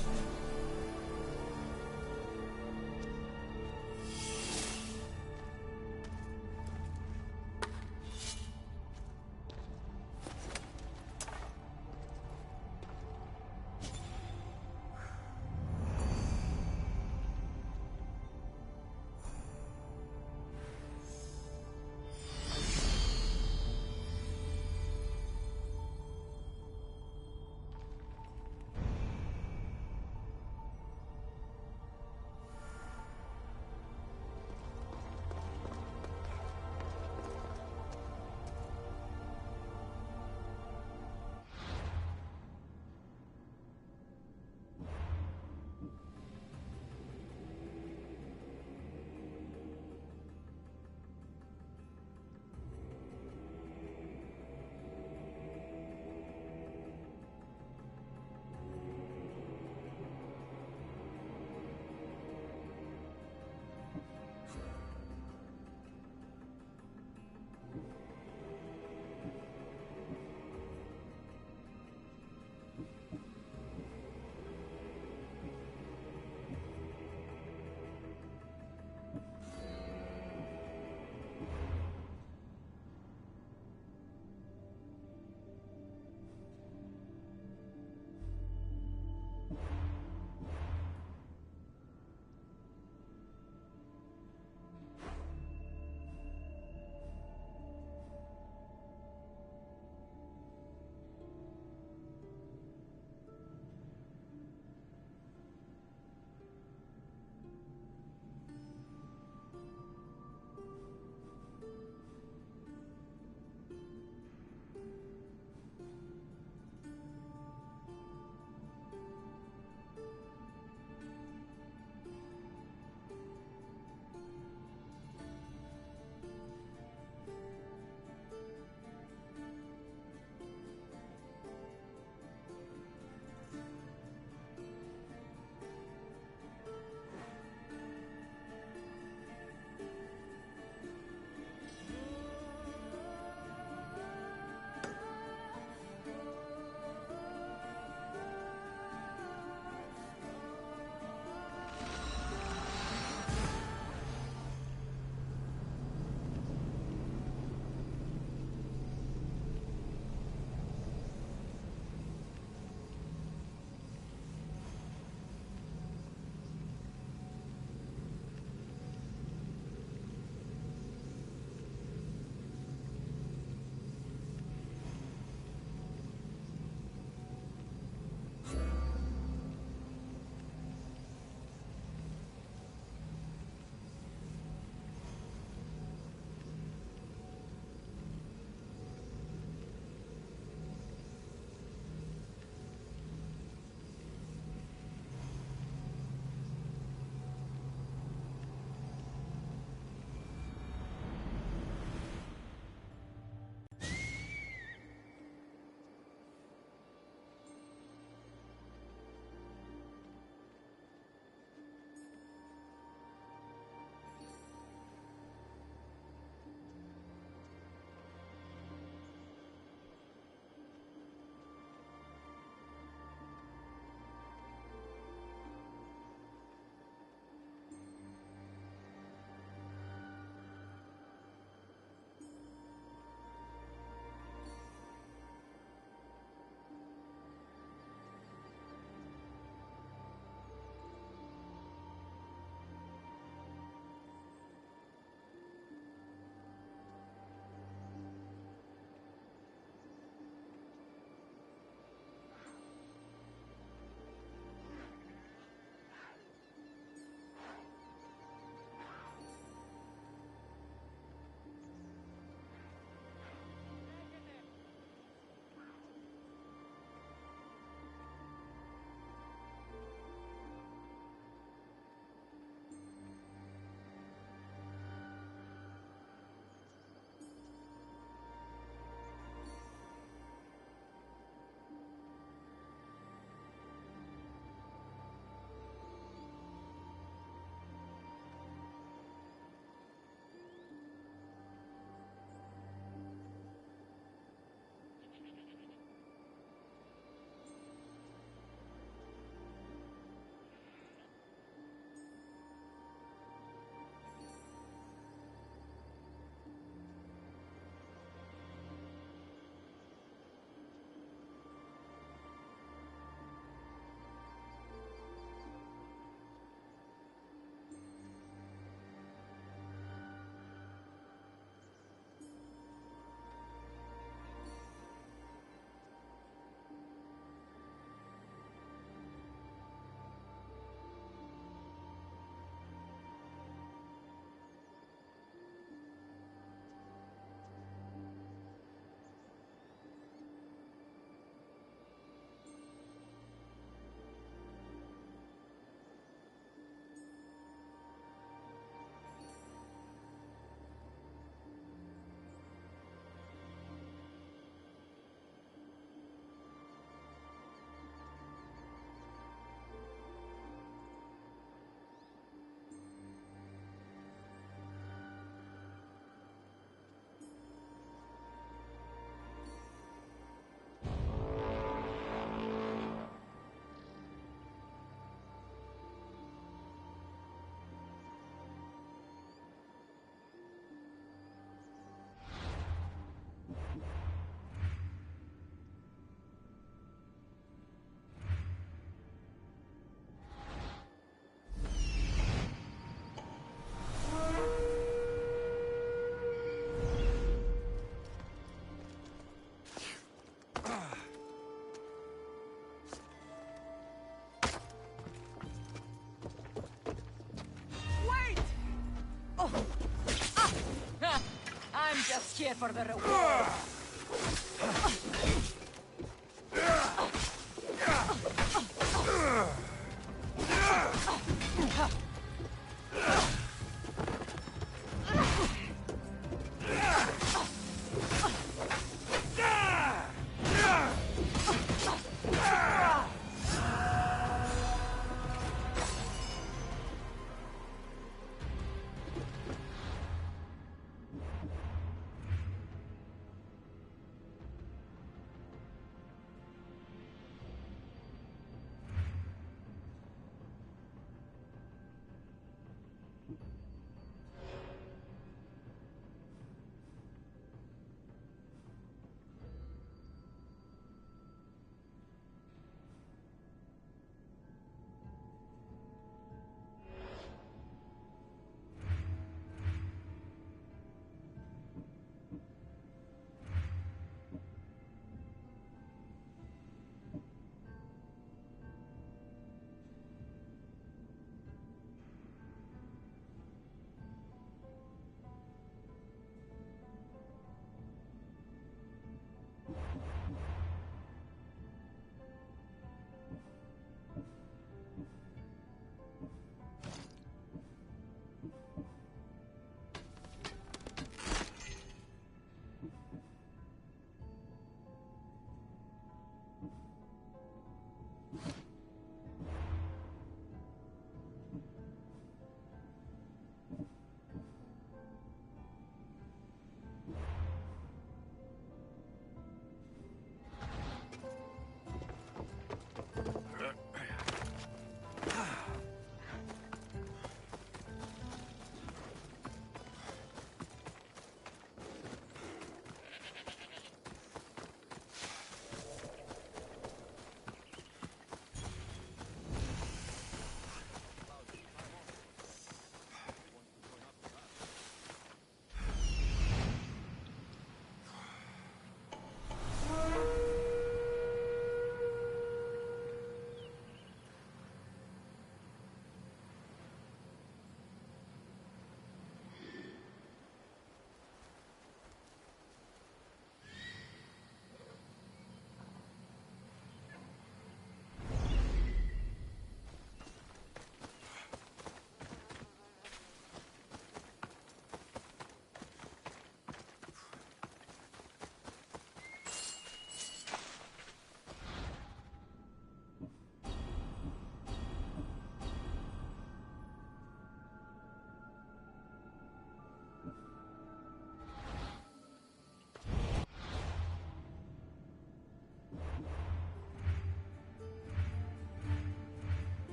here for the reward.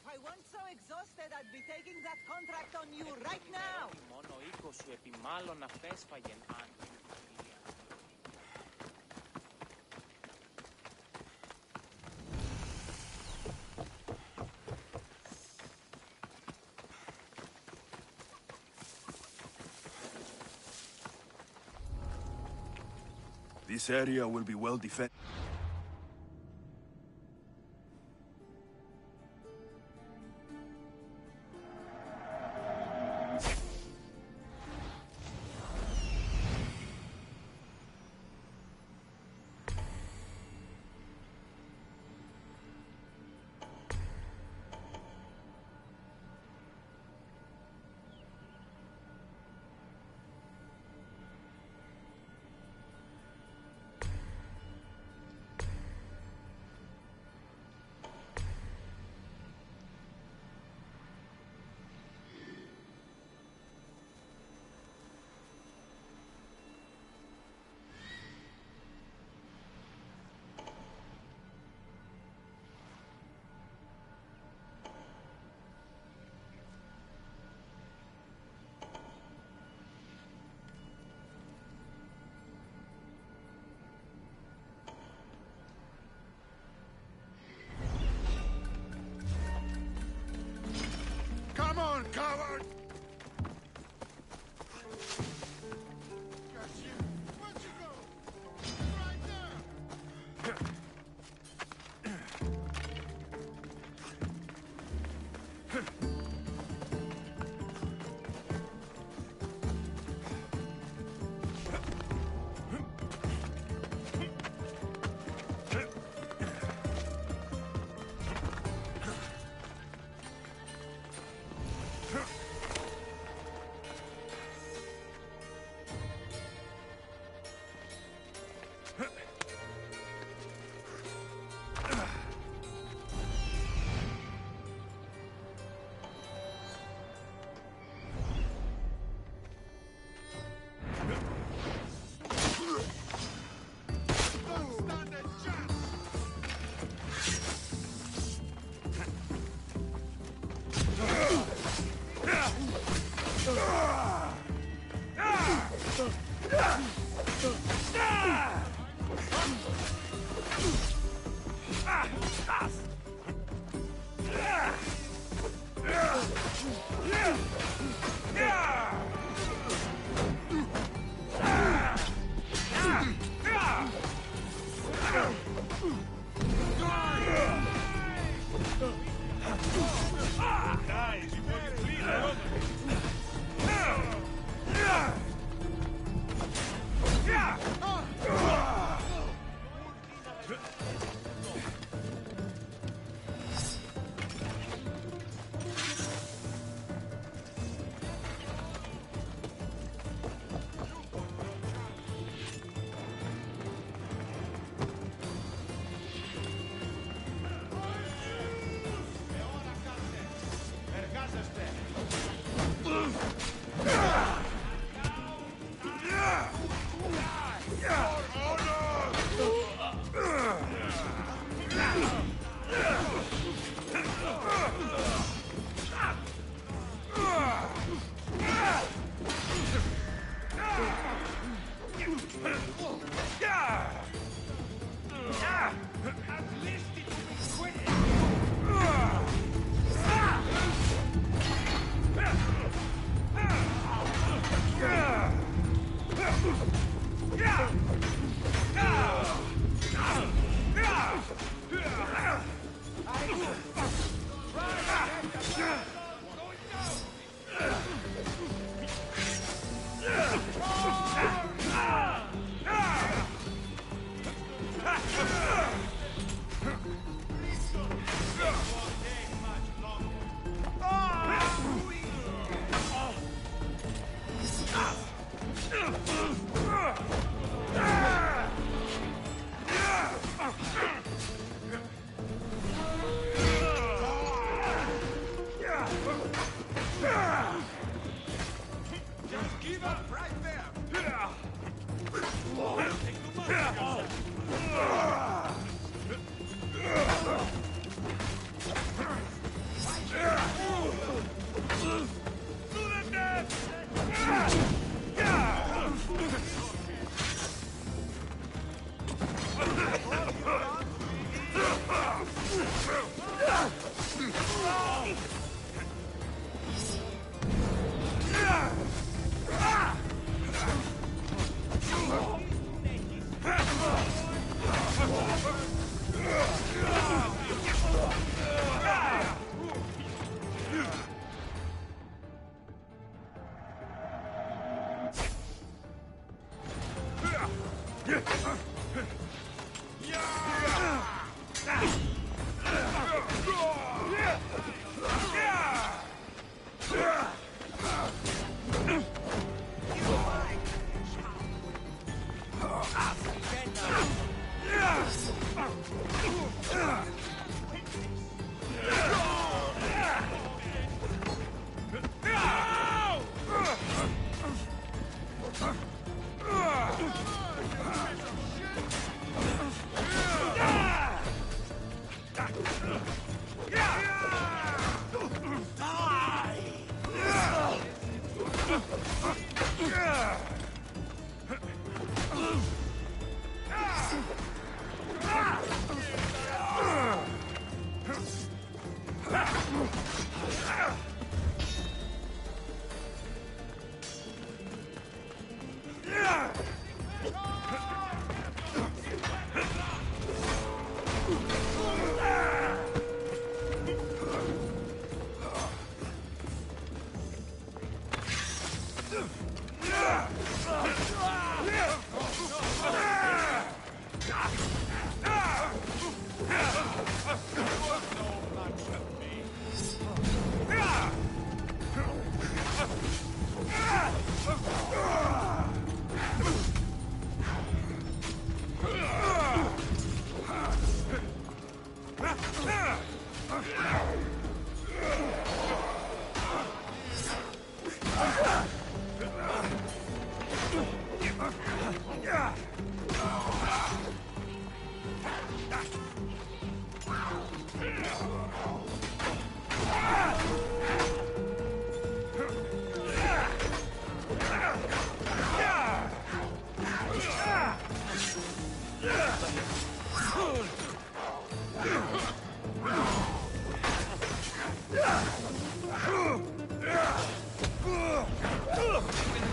If I weren't so exhausted, I'd be taking that contract on you right now! Μόνο 20 σου επί μάλλον αυτέσφαγεν αν. This area will be well defended. down, coward!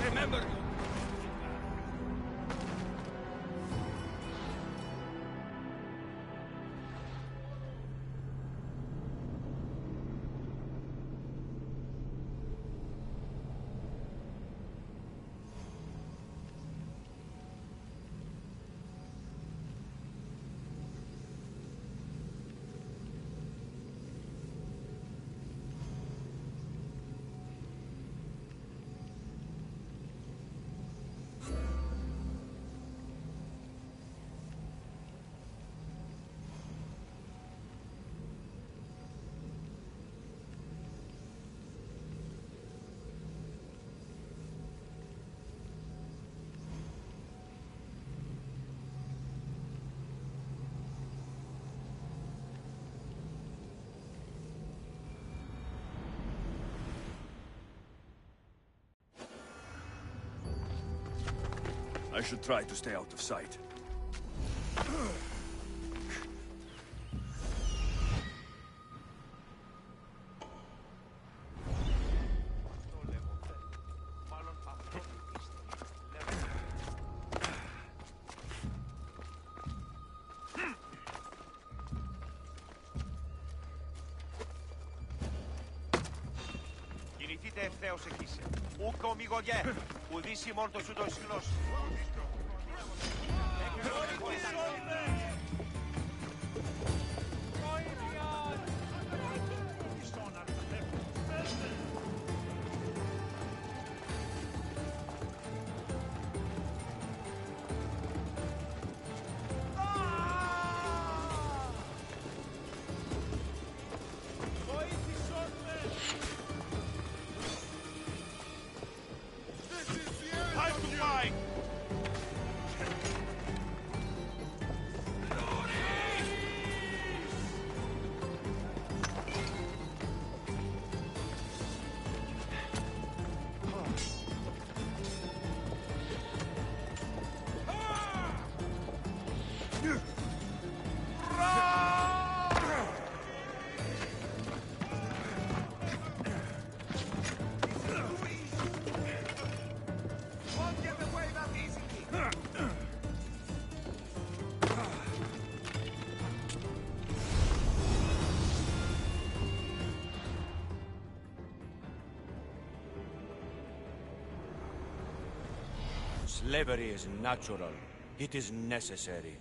Remember. I should try to stay out of sight. Κινηθείτε ευθέως εκείσε. Ούκο μηγογέ. Ουδήσει μόρτο σου το ισχνός. Slavery is natural. It is necessary.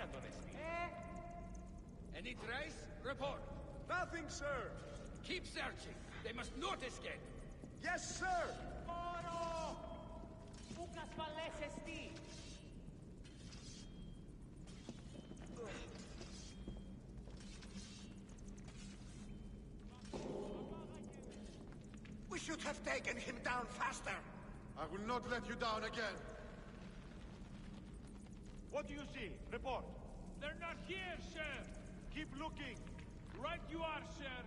να τον έστειλε. Any trace? Report. Nothing, sir. Keep searching. They must not escape. Yes, sir. Μόρο! Πού κασπαλές εστί! We should have taken him down faster. I will not let you down again. What do you see? Report. They're not here, sir. Keep looking. Right you are, sir.